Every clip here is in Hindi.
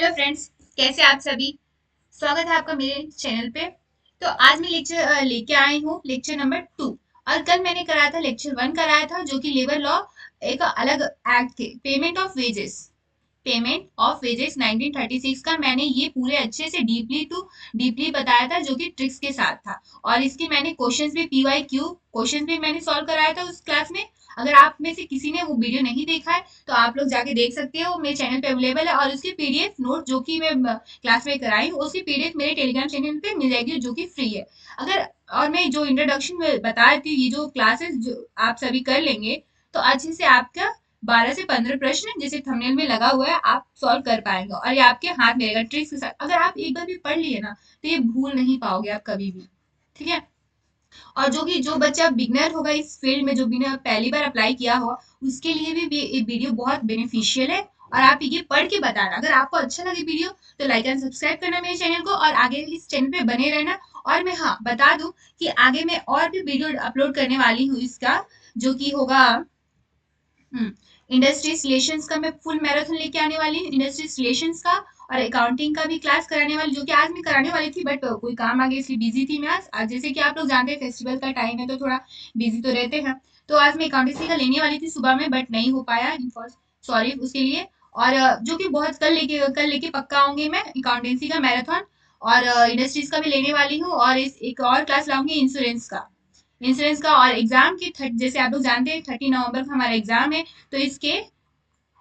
हेलो फ्रेंड्स, कैसे आप सभी। स्वागत है आपका मेरे चैनल पे। तो आज मैं लेक्चर लेके आई हूँ, लेक्चर नंबर 2। और कल मैंने कराया था लेक्चर 1 कराया था, जो कि लेबर लॉ एक अलग एक्ट थे, पेमेंट ऑफ वेजेस 1936 का। मैंने ये पूरे अच्छे से डीपली बताया था, जो कि ट्रिक्स के साथ था। और इसके मैंने क्वेश्चंस भी, PYQ क्वेश्चंस भी मैंने सॉल्व कराया था उस क्लास में। अगर आप में से किसी ने वो वीडियो नहीं देखा है तो आप लोग जाके देख सकते हो, मेरे चैनल पे अवेलेबल है। और उसकी पीडीएफ नोट जो कि मैं क्लास में कराई हूँ, उसकी पीडीएफ मेरे टेलीग्राम चैनल पे मिल जाएगी, जो कि फ्री है। अगर और मैं जो इंट्रोडक्शन में बता रही थी, ये जो क्लासेस जो आप सभी कर लेंगे तो अच्छे से आपका 12 से 15 प्रश्न जैसे थंबनेल में लगा हुआ है आप सॉल्व कर पाएंगे, और ये आपके हाथ में रहेगा ट्रिक्स के साथ। अगर आप एक बार भी पढ़ लिए ना तो ये भूल नहीं पाओगे आप कभी भी। ठीक है। और जो बच्चा बिगनर होगा इस फील्ड में, जो बिना पहली बार अप्लाई किया हो, उसके लिए भी ये वीडियो बहुत बेनिफिशियल है। और आप ये पढ़ के बताना। अगर आपको अच्छा लगे वीडियो तो लाइक एंड सब्सक्राइब करना मेरे चैनल को, और आगे इस चैनल पे बने रहना। और मैं हाँ बता दूं कि आगे मैं और भी वीडियो अपलोड करने वाली हूँ इसका, जो कि होगा इंडस्ट्रीज रिलेशंस का। मैं फुल मैराथन लेके आने वाली हूँ इंडस्ट्रीज रिलेशंस का। और अकाउंटिंग का भी क्लास कराने वाली, जो कि आज मैं कराने वाली थी, बट कोई काम आ गया इसलिए बिजी थी मैं आज जैसे कि आप लोग जानते हैं फेस्टिवल का टाइम है तो थोड़ा बिजी तो रहते हैं। तो आज मैं अकाउंटेंसी का लेने वाली थी सुबह में, बट नहीं हो पाया, सॉरी उसके लिए। और जो कि बहुत कल लेके पक्का आऊंगी मैं अकाउंटेंसी का मैराथन। और इंडस्ट्रीज का भी लेने वाली हूँ, और इस एक और क्लास लाऊंगी इंश्योरेंस का। और एग्जाम की जैसे आप लोग जानते हैं 30 नवंबर को हमारा एग्जाम है। तो इसके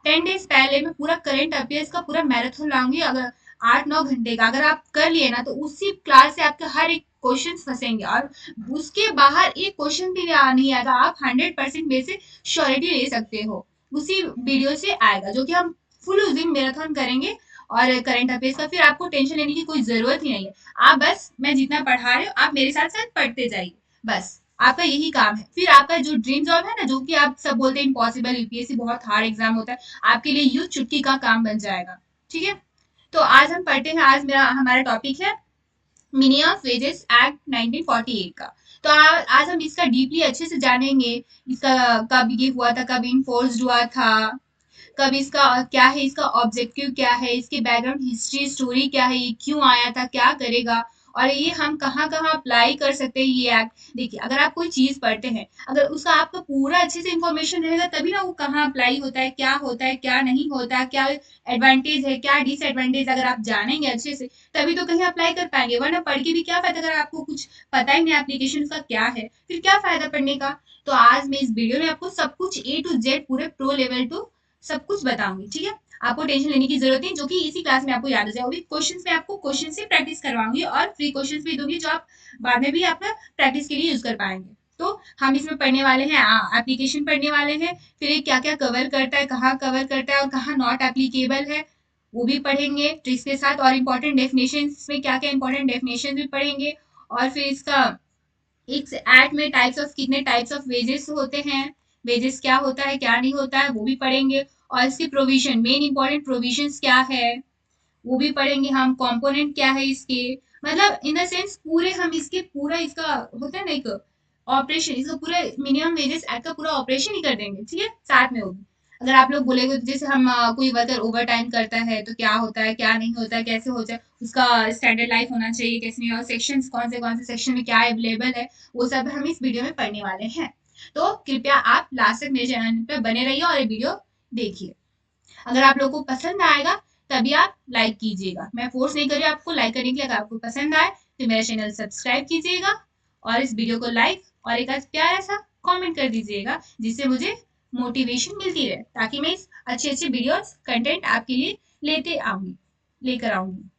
10 डेज पहले मैं पूरा करंट अफेयर्स का पूरा मैराथन लाऊंगी। अगर 8-9 घंटे का अगर आप कर लिए ना तो उसी क्लास से आपके हर एक क्वेश्चन फंसेंगे, और उसके बाहर एक क्वेश्चन भी नहीं आएगा। आप 100% में से श्योरिटी ले सकते हो, उसी वीडियो से आएगा, जो कि हम फुल उस दिन मैराथन करेंगे। और करंट अफेयर्स का फिर आपको टेंशन लेने की कोई जरूरत ही नहीं है। आप बस मैं जितना पढ़ा रही हूँ आप मेरे साथ साथ पढ़ते जाइए, बस आपका यही काम है। फिर आपका जो ड्रीम जॉब है ना, जो कि आप सब बोलते हैं इम्पॉसिबल, यूपीएससी बहुत हार्ड एग्जाम होता है, आपके लिए यूं चुटकी का काम बन जाएगा। ठीक है। तो आज हम पढ़ते हैं, आज हमारा टॉपिक है मिनिमम वेजेस एक्ट 1948 का। तो आज हम इसका डीपली अच्छे से जानेंगे। इसका कब ये हुआ था, कब इन्फोर्स्ड हुआ था, कब इसका क्या है, इसका ऑब्जेक्टिव क्या है, इसकी बैकग्राउंड हिस्ट्री स्टोरी क्या है, ये क्यों आया था, क्या करेगा, और ये हम कहाँ कहाँ अप्लाई कर सकते हैं ये एक्ट। देखिए, अगर आप कोई चीज पढ़ते हैं, अगर उसका आपका पूरा अच्छे से इंफॉर्मेशन रहेगा तभी ना वो कहाँ अप्लाई होता है क्या नहीं होता है, क्या एडवांटेज है क्या डिसएडवांटेज, अगर आप जानेंगे अच्छे से तभी तो कहीं अप्लाई कर पाएंगे। वरना पढ़ के भी क्या फायदा अगर आपको कुछ पता ही नहीं एप्लीकेशन का क्या है, फिर क्या फायदा पढ़ने का। तो आज मैं इस वीडियो में आपको सब कुछ A to Z पूरे प्रो लेवल टू सब कुछ बताऊंगी। ठीक है। आपको टेंशन लेने की जरूरत नहीं, जो कि इसी क्लास में आपको याद हो जाए। वो भी क्वेश्चंस में आपको क्वेश्चन से प्रैक्टिस करवाऊंगी, और फ्री क्वेश्चंस भी दूंगी, जो आप बाद में भी आपका प्रैक्टिस के लिए यूज कर पाएंगे। तो हम इसमें पढ़ने वाले हैं, एप्लीकेशन पढ़ने वाले हैं, फिर ये क्या क्या कवर करता है, कहाँ कवर करता है और कहाँ नॉट एप्लीकेबल है, वो भी पढ़ेंगे ट्रिक्स के साथ। और इंपॉर्टेंट डेफिनेशन में क्या क्या इंपॉर्टेंट डेफिनेशन भी पढ़ेंगे। और फिर इसका इस एक्ट में कितने टाइप्स ऑफ वेजेस होते हैं, वेजेस क्या होता है क्या नहीं होता है, वो भी पढ़ेंगे। और इसकी प्रोविजन, मेन इंपॉर्टेंट प्रोविजंस क्या है, वो भी पढ़ेंगे हम। कंपोनेंट क्या है इसके, मतलब इन द सेंस पूरे हम इसके पूरा इसका होता है ना एक ऑपरेशन, इसका पूरा मिनिमम वेजेस एक्ट का पूरा ऑपरेशन ही कर देंगे। ठीक है, साथ में होगी। अगर आप लोग बोलेगे तो जैसे हम कोई वर्कर ओवर टाइम करता है तो क्या होता है क्या नहीं होता है, कैसे होता है, उसका स्टैंडर्ड लाइफ होना चाहिए कैसे नहीं, और सेक्शंस कौन से सेक्शन में क्या अवेलेबल है, वो सब हम इस वीडियो में पढ़ने वाले हैं। तो कृपया आप लास्ट तक मेरे चैनल पर बने रहिए और ये वीडियो देखिए। अगर आप लोगों को पसंद आएगा तभी आप लाइक कीजिएगा, मैं फोर्स नहीं कर रही आपको लाइक करने के लिए। अगर आपको पसंद आए तो मेरा चैनल सब्सक्राइब कीजिएगा, और इस वीडियो को लाइक और एक प्यारा सा कमेंट कर दीजिएगा, जिससे मुझे मोटिवेशन मिलती रहे, ताकि मैं इस अच्छे अच्छे वीडियोस कंटेंट आपके लिए लेकर आऊंगी।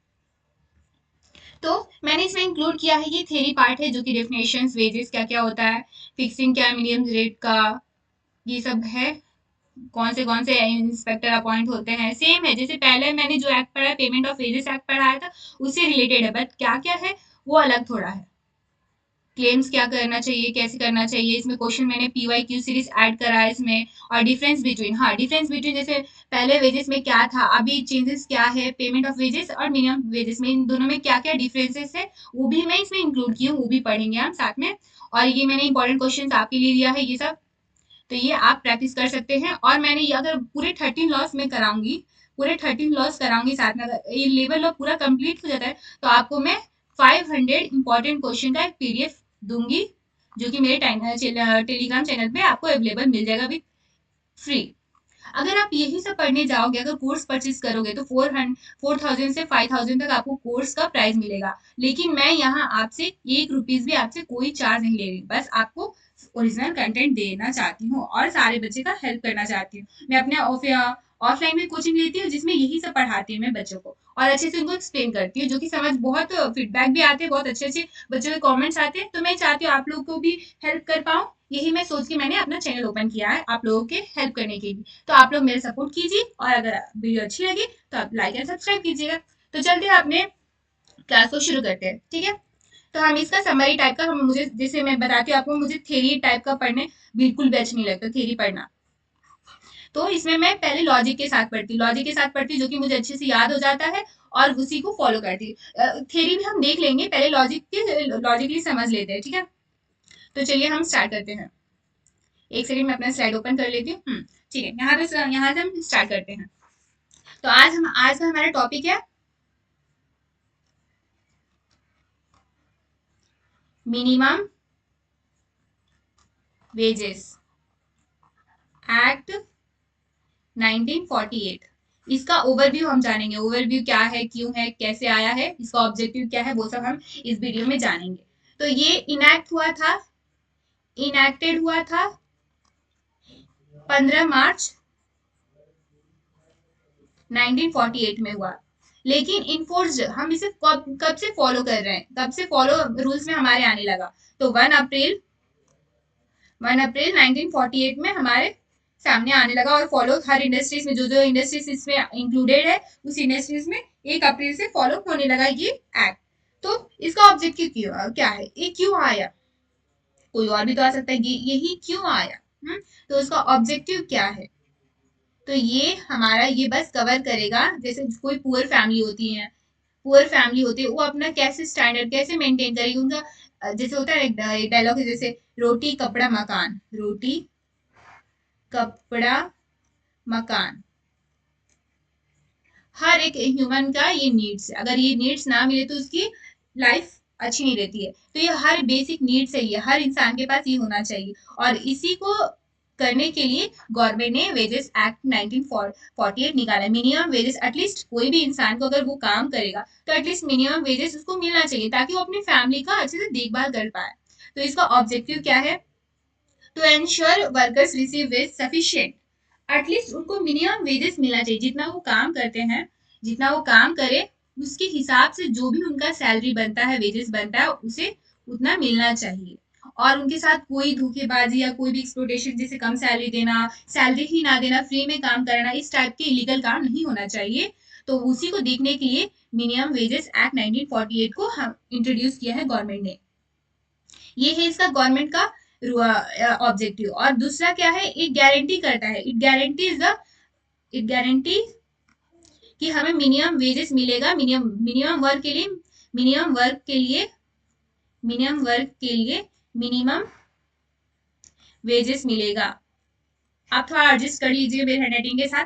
तो मैंने इसमें इंक्लूड किया है, ये थ्योरी पार्ट है, जो कि डेफिनेशंस, वेजेस क्या क्या होता है, फिक्सिंग क्या मिनिमम रेट का, ये सब है। कौन से इंस्पेक्टर अपॉइंट होते हैं, सेम है जैसे पहले मैंने जो एक्ट पढ़ा है, पेमेंट ऑफ वेजेस एक्ट पढ़ाया था, उससे रिलेटेड है, बट क्या क्या है वो अलग थोड़ा है। क्लेम्स क्या करना चाहिए, कैसे करना चाहिए, इसमें क्वेश्चन मैंने PYQ सीरीज ऐड करा है इसमें। और डिफरेंस बिटवीन जैसे पहले वेजेस में क्या था, अभी चेंजेस क्या है, पेमेंट ऑफ वेजेस और मिनिमम वेजेस में, इन दोनों में क्या क्या डिफरेंसेस है, वो भी मैं इसमें इंक्लूड की हूँ, वो भी पढ़ेंगे हम साथ में। और ये मैंने इंपॉर्टेंट क्वेश्चन आपके लिए दिया है ये सब, तो ये आप प्रैक्टिस कर सकते हैं। और मैंने ये अगर पूरे 13 लॉस में कराऊंगी, पूरे 13 लॉस कराऊंगी साथ में। अगर ये लेबर लॉ पूरा कंप्लीट हो जाता है तो आपको मैं 500 इंपॉर्टेंट क्वेश्चन का एक पीडीएफ दूंगी, जो कि मेरे टेलीग्राम चैनल पे आपको अवेलेबल मिल जाएगा विथ फ्री। अगर आप यही सब पढ़ने जाओगे, अगर कोर्स परचेज करोगे तो 4,000 से 5,000 तक आपको कोर्स का प्राइस मिलेगा। लेकिन मैं यहाँ आपसे 1 रुपीज भी आपसे कोई चार्ज नहीं ले रही, बस आपको ओरिजिनल कंटेंट देना चाहती हूँ और सारे बच्चे का हेल्प करना चाहती हूँ। मैं अपने ऑफलाइन में कोचिंग लेती हूँ जिसमें यही सब पढ़ाती हूँ मैं बच्चों को, और अच्छे से उनको एक्सप्लेन करती हूँ, जो कि समझ बहुत फीडबैक भी आते हैं, बहुत अच्छे अच्छे बच्चों के कमेंट्स आते हैं। तो मैं चाहती हूँ आप लोग को भी हेल्प कर पाऊँ, यही मैं सोच के मैंने अपना चैनल ओपन किया है आप लोगों के हेल्प करने के लिए। तो आप लोग मेरे सपोर्ट कीजिए, और अगर वीडियो अच्छी लगी तो आप लाइक एंड सब्सक्राइब कीजिएगा। तो चलते हैं अपने क्लास को शुरू करते हैं, ठीक है। तो हम इसका समरी टाइप का, हम मुझे जैसे मैं बताती हूँ आपको, मुझे थ्योरी टाइप का पढ़ने बिल्कुल भी अच्छा नहीं लगता थ्योरी पढ़ना। तो इसमें मैं पहले लॉजिक के साथ पढ़ती हूँ, लॉजिक के साथ पढ़ती हूँ जो कि मुझे अच्छे से याद हो जाता है, और उसी को फॉलो करती हूँ। थ्योरी भी हम देख लेंगे, पहले लॉजिकली समझ लेते हैं, ठीक है। तो चलिए हम स्टार्ट करते हैं। एक सेकंड में अपना स्लाइड ओपन कर लेती हूँ। ठीक है, यहाँ से हम स्टार्ट करते हैं। तो आज का हमारा टॉपिक है मिनिमम वेजेस एक्ट 1948। इसका ओवरव्यू हम जानेंगे, ओवरव्यू क्या है, क्यों है, कैसे आया है, इसका ऑब्जेक्टिव क्या है, वो सब हम इस वीडियो में जानेंगे। तो ये इनैक्टेड हुआ था 15 मार्च 1948 में हुआ। लेकिन इन्फोर्स्ड हम इसे कब से फॉलो कर रहे हैं, कब से फॉलो रूल्स में हमारे आने लगा, तो 1 अप्रैल 1948 में हमारे सामने आने लगा, और फॉलो हर इंडस्ट्रीज में, जो जो इंडस्ट्रीज इसमें इंक्लूडेड है उस इंडस्ट्रीज में 1 अप्रैल से फॉलो होने लगा ये एक्ट। तो इसका ऑब्जेक्टिव क्या है, ये क्यों आया, कोई और भी तो आ सकता है, यही क्यों आया। तो इसका ऑब्जेक्टिव क्या है, तो ये हमारा ये बस कवर करेगा, जैसे कोई पुअर फैमिली होती है, वो अपना कैसे स्टैंडर्ड कैसे मेंटेन करेगी उनका। जैसे होता है एक डायलॉग है, जैसे रोटी कपड़ा मकान, रोटी कपड़ा मकान, हर एक ह्यूमन का ये नीड्स है, अगर ये नीड्स ना मिले तो उसकी लाइफ अच्छी नहीं रहती है। तो ये हर बेसिक नीड्स है, ये हर इंसान के पास ये होना चाहिए, और इसी को करने के लिए गवर्नमेंट ने वेजेस एक्ट 1948 निकाला। मिनिमम वेजेस, एटलीस्ट कोई भी इंसान को अगर वो काम करेगा तो एटलीस्ट मिनिमम वेजेस उसको मिलना चाहिए, ताकि वो अपनी फैमिली का अच्छे से देखभाल कर पाए। तो इसका ऑब्जेक्टिव क्या है, to ensure workers receive wage sufficient. At least उनको मिनिमम वेजेस मिलना चाहिए, जितना वो काम करते हैं, जितना वो काम करे उसके हिसाब से जो भी उनका सैलरी बनता है, वेजेस बनता है, उसे उतना मिलना चाहिए। और उनके साथ कोई धोखेबाजी या कोई भी एक्सप्लोटेशन, जैसे कम सैलरी देना, सैलरी ही ना देना, फ्री में काम करना, इस टाइप के इलीगल काम नहीं होना चाहिए। तो उसी को देखने के लिए मिनिमम वेजेस एक्ट 1948 को हम इंट्रोड्यूस किया है गवर्नमेंट ने। ये है इसका गवर्नमेंट का ऑब्जेक्टिव। और दूसरा क्या है, एक गारंटी करता है, इट गारंटी कि हमें मिनिमम वेजेस मिलेगा, मिनिमम वर्क के लिए, मिनिमम वर्क के लिए मिनिमम वर्क के लिए मिनिमम वेजेस मिलेगा। आप थोड़ा एडजस्ट कर लीजिए मेरे हैंडराइटिंग के साथ,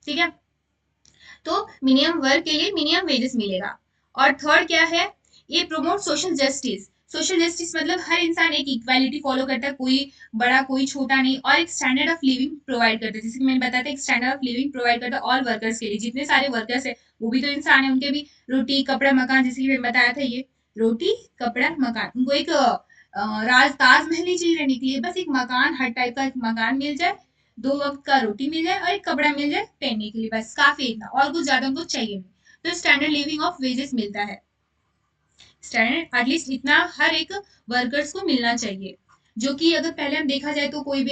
ठीक है। तो मिनिमम वर्क के लिए मिनिमम वेजेस मिलेगा। और थर्ड क्या है, ये promote social justice. Social justice मतलब हर इंसान एक इक्वालिटी फॉलो करता है, कोई बड़ा कोई छोटा नहीं, और एक स्टैंडर्ड ऑफ लिविंग प्रोवाइड करता है, जैसे कि मैंने बताया था, एक स्टैंडर्ड ऑफ लिविंग प्रोवाइड करता है ऑल वर्कर्स के लिए, जितने सारे वर्कर्स है वो भी तो इंसान है, उनके भी रोटी कपड़ा मकान, जैसे कि मैंने बताया था, ये रोटी कपड़ा मकान, उनको एक ताजमहल नहीं चाहिए रहने के लिए, बस एक मकान, हर टाइप का एक मकान मिल जाए, 2 वक्त का रोटी मिल जाए, और एक कपड़ा मिल जाए पहनने के लिए, बस काफी, इतना और कुछ ज्यादा उनको चाहिए नहीं। तो स्टैंडर्ड लिविंग ऑफ वेजेस मिलता है, स्टैंडर्ड एटलीस्ट इतना हर एक वर्कर्स को मिलना चाहिए। जो कि अगर पहले हम देखा जाए तो कोई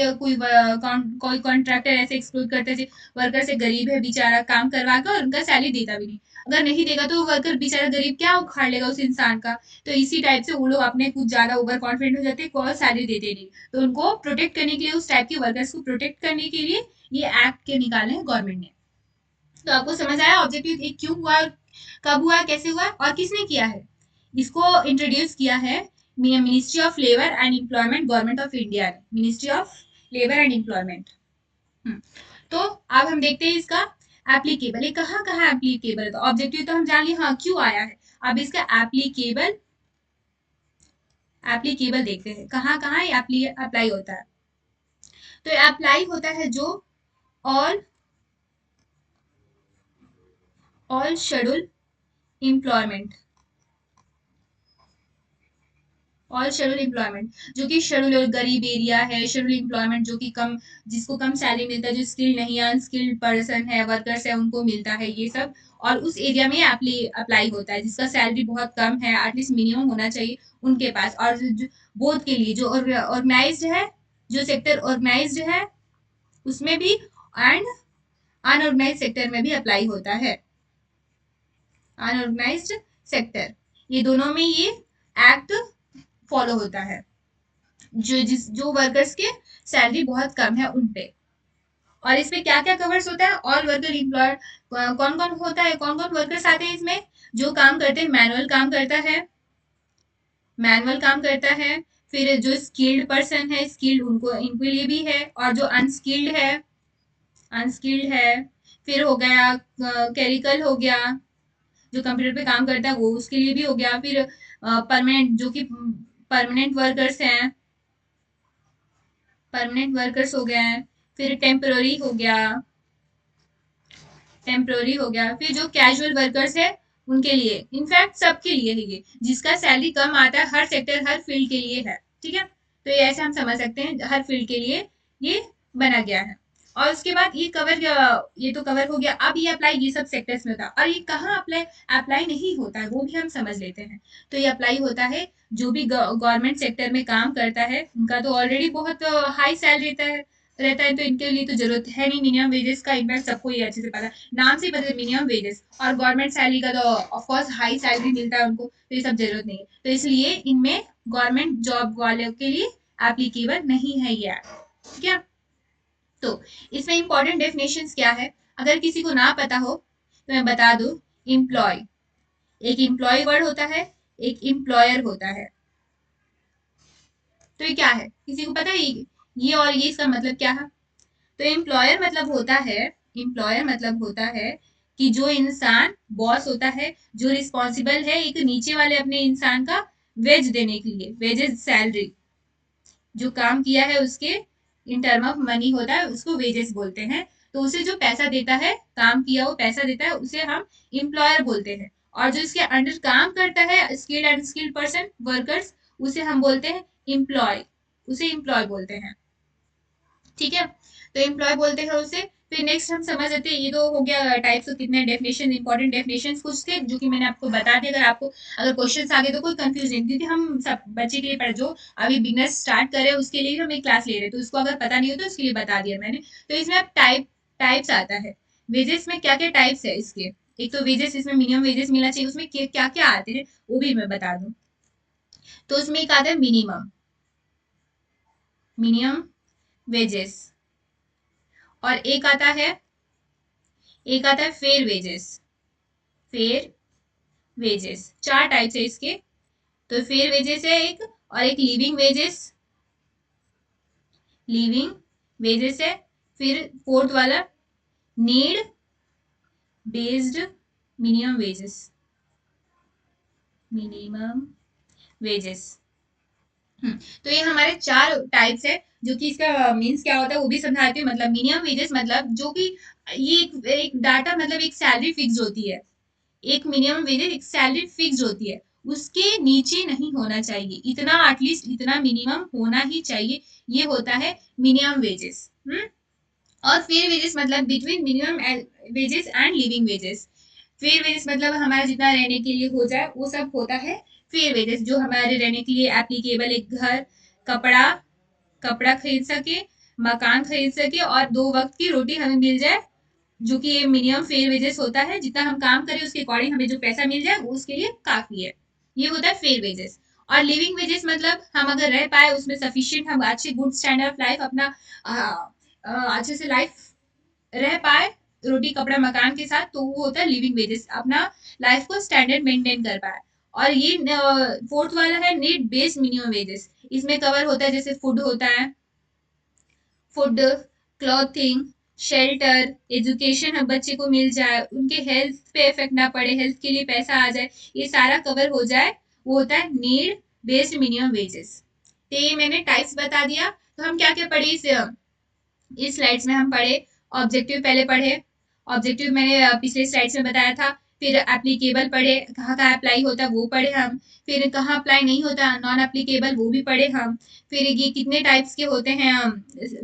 कॉन्ट्रैक्टर ऐसे एक्सप्लोर करते थे, वर्कर से गरीब है बेचारा, काम करवा कर और उनका सैलरी देता भी नहीं, अगर नहीं देगा तो वर्कर बेचारा गरीब क्या उखाड़ लेगा उस इंसान का। तो इसी टाइप से वो लोग अपने कुछ ज्यादा ओवर कॉन्फिडेंट हो जाते हैं, सैलरी देते नहीं। तो उनको प्रोटेक्ट करने के लिए, उस टाइप के वर्कर्स को प्रोटेक्ट करने के लिए ये एक्ट के निकाले हैं गवर्नमेंट ने। तो आपको समझ आया ऑब्जेक्टिव एक क्यों हुआ, कब हुआ, कैसे हुआ, और किसने किया है। इसको इंट्रोड्यूस किया है ministry of labour and employment, government of India ने, ministry of labour and employment. तो अब हम देखते हैं इसका एप्लीकेबल, ये कहाँ कहाँ एप्लीकेबल होता है? ऑब्जेक्टिव तो हम जान लिए, हाँ क्यों आया है। अब इसका एप्लीकेबल, एप्लीकेबल देखते हैं कहाँ कहाँ ये अप्लाई होता है। तो अप्लाई होता है जो all all schedule employment, all schedule employment, जो कि शेड्यूल गरीब एरिया है, शेड्यूल एम्प्लॉयमेंट जो कि कम, जिसको कम सैलरी मिलता है, जो स्किल्ड नहीं है, अनस्किल्ड पर्सन है, वर्कर्स है, उनको मिलता है ये सब। और उस एरिया में अप्लाई होता है जिसका सैलरी बहुत कम है, एटलीस्ट मिनिमम होना चाहिए उनके पास। और बोथ के लिए, जो ऑर्गेनाइज्ड है, जो सेक्टर ऑर्गेनाइज्ड है उसमें भी, एंड अनऑर्गेनाइज सेक्टर में भी अप्लाई होता है। अनऑर्गेनाइज्ड सेक्टर, ये दोनों में ये एक्ट फॉलो होता है, जो वर्कर्स के सैलरी बहुत कम है उन पे। और इसमें क्या क्या कवर्स होता है? ऑल वर्कर एम्प्लॉयड, कौन कौन होता है, कौन कौन वर्कर्स आते हैं इसमें? जो काम करते हैं, मैनुअल काम करता है, मैनुअल काम करता है। फिर जो स्किल्ड पर्सन है, स्किल्ड उनको, इनके लिए भी है। और जो अनस्किल्ड है, अनस्किल्ड है। फिर हो गया कैरिकल हो गया, जो कंप्यूटर पे काम करता है वो, उसके लिए भी हो गया। फिर परमानेंट, जो कि परमानेंट वर्कर्स हैं, परमानेंट वर्कर्स हो गए हैं। फिर टेम्पररी हो गया, टेम्पररी हो गया। फिर जो कैजुअल वर्कर्स है उनके लिए, इनफैक्ट सबके लिए है ये, जिसका सैलरी कम आता है, हर सेक्टर हर फील्ड के लिए है। ठीक है, तो ये ऐसे हम समझ सकते हैं, हर फील्ड के लिए ये बना गया है। और उसके बाद ये कवर, ये तो कवर हो गया। अब ये अप्लाई ये सब सेक्टर्स में होता है। और ये कहाँ अप्लाई अप्लाई नहीं होता है वो भी हम समझ लेते हैं। तो ये अप्लाई होता है जो भी गवर्नमेंट सेक्टर में काम करता है, उनका तो ऑलरेडी बहुत हाई सैलरी रहता है, तो इनके लिए तो जरूरत है नहीं। मिनिमम वेजेस का इम्पैक्ट सबको ये अच्छे से पता है, नाम से पता है मिनिमम वेजेस। और गवर्नमेंट सैलरी का तो ऑफकोर्स हाई सैलरी मिलता है उनको, तो ये सब जरूरत नहीं है। तो इसलिए इनमें गवर्नमेंट जॉब वालों के लिए एप्लीकेबल नहीं है ये एक्ट। ठीक है, तो इसमें इंपॉर्टेंट डेफिनेशंस क्या है, अगर किसी को ना पता हो तो मैं बता दूं। एम्प्लॉय, एक एम्प्लॉय वर्ड होता है, एक एम्प्लॉयर होता है। तो ये क्या है, किसी को पता है ये और ये इसका मतलब क्या है? तो एम्प्लॉयर मतलब होता है, एम्प्लॉयर मतलब होता है कि जो इंसान बॉस होता है, जो रिस्पॉन्सिबल है एक नीचे वाले अपने इंसान का वेज देने के लिए, वेजेस सैलरी, जो काम किया है उसके इन टर्म ऑफ मनी होता है, उसको वेजेस बोलते हैं। तो उसे जो पैसा देता है, काम किया वो पैसा देता है, उसे हम एम्प्लॉयर बोलते हैं। और जो इसके अंडर काम करता है, skilled and skilled person, workers, उसे हम बोलते हैं एम्प्लॉय, उसे एम्प्लॉय बोलते हैं। ठीक है, तो एम्प्लॉय बोलते हैं उसे। फिर नेक्स्ट हम समझ लेते हैं, ये तो हो गया टाइप्स ऑफ, कितने डेफिनेशन, इंपॉर्टेंट डेफिनेशन कुछ थे जो कि मैंने आपको बता दिया। अगर आपको अगर क्वेश्चन आगे तो कोई कंफ्यूज नहीं, क्योंकि हम सब बच्चे के लिए पढ़, जो अभी बिगनर्स स्टार्ट कर रहे हैं उसके लिए हम एक क्लास ले रहे हैं, तो उसको अगर पता नहीं हो तो उसके लिए बता दिया मैंने। तो इसमें अब टाइप्स आता है, वेजेस में क्या क्या टाइप्स है इसके। एक तो वेजेस, इसमें मिनिमम वेजेस मिलना चाहिए, उसमें क्या क्या आते हैं वो भी मैं बता दूं। तो उसमें एक आता है मिनिमम, मिनिमम वेजेस। और एक आता है फेयर वेजेस, फेयर वेजेस। चार टाइप्स है इसके। तो फेयर वेजेस है एक, और एक लिविंग वेजेस, लिविंग वेजेस है। फिर फोर्थ वाला need based minimum wages, minimum wages. तो ये हमारे चार टाइप्स है, जो कि इसका मीन्स क्या होता है वो भी समझाते हैं। मतलब मिनिमम वेजेस मतलब जो कि ये एक डाटा, मतलब एक सैलरी फिक्स होती है, एक मिनिमम वेजेस एक सैलरी फिक्स होती है, उसके नीचे नहीं होना चाहिए, इतना एटलीस्ट इतना मिनिमम होना ही चाहिए, ये होता है मिनिमम वेजेस। और फेयर वेजेस मतलब between minimum wages and living wages. Fair wages मतलब हमारा जितना रहने के लिए हो जाए वो सब होता है फेयर वेजेस, जो हमारे रहने के लिए एप्लीकेबल, एक घर, कपड़ा, कपड़ा खरीद सके, मकान खरीद सके, और दो वक्त की रोटी हमें मिल जाए, जो कि ये मिनिमम फेयर वेजेस होता है। जितना हम काम करें उसके अकॉर्डिंग हमें जो पैसा मिल जाए वो उसके लिए काफी है, ये होता है फेयर वेजेस। और लिविंग वेजेस मतलब हम अगर रह पाए उसमें सफिशिएंट, हम अच्छे गुड स्टैंडर्ड ऑफ लाइफ अपना अच्छे से लाइफ रह पाए, रोटी कपड़ा मकान के साथ, तो वो होता है लिविंग वेजेस, अपना लाइफ को स्टैंडर्ड मेंटेन कर पाए। और ये फोर्थ वाला है नीड बेस्ड मिनिमम वेजेस, इसमें कवर होता है जैसे फूड होता है, फूड, क्लॉथिंग, शेल्टर, एजुकेशन अब बच्चे को मिल जाए, उनके हेल्थ पे इफेक्ट ना पड़े, हेल्थ के लिए पैसा आ जाए, ये सारा कवर हो जाए, वो होता है नीड बेस्ड मिनिमम वेजेस। तो ये मैंने टाइप्स बता दिया। तो हम क्या क्या पढ़े इस स्लाइड्स में हम पढ़े, ऑब्जेक्टिव पहले पढ़े, ऑब्जेक्टिव मैंने पिछले स्लाइड्स में बताया था। फिर एप्लीकेबल पढ़े, कहाँ कहाँ अप्लाई होता है वो पढ़े हम। फिर कहाँ अप्लाई नहीं होता, नॉन एप्लीकेबल, वो भी पढ़े हम। फिर ये कितने टाइप्स के होते हैं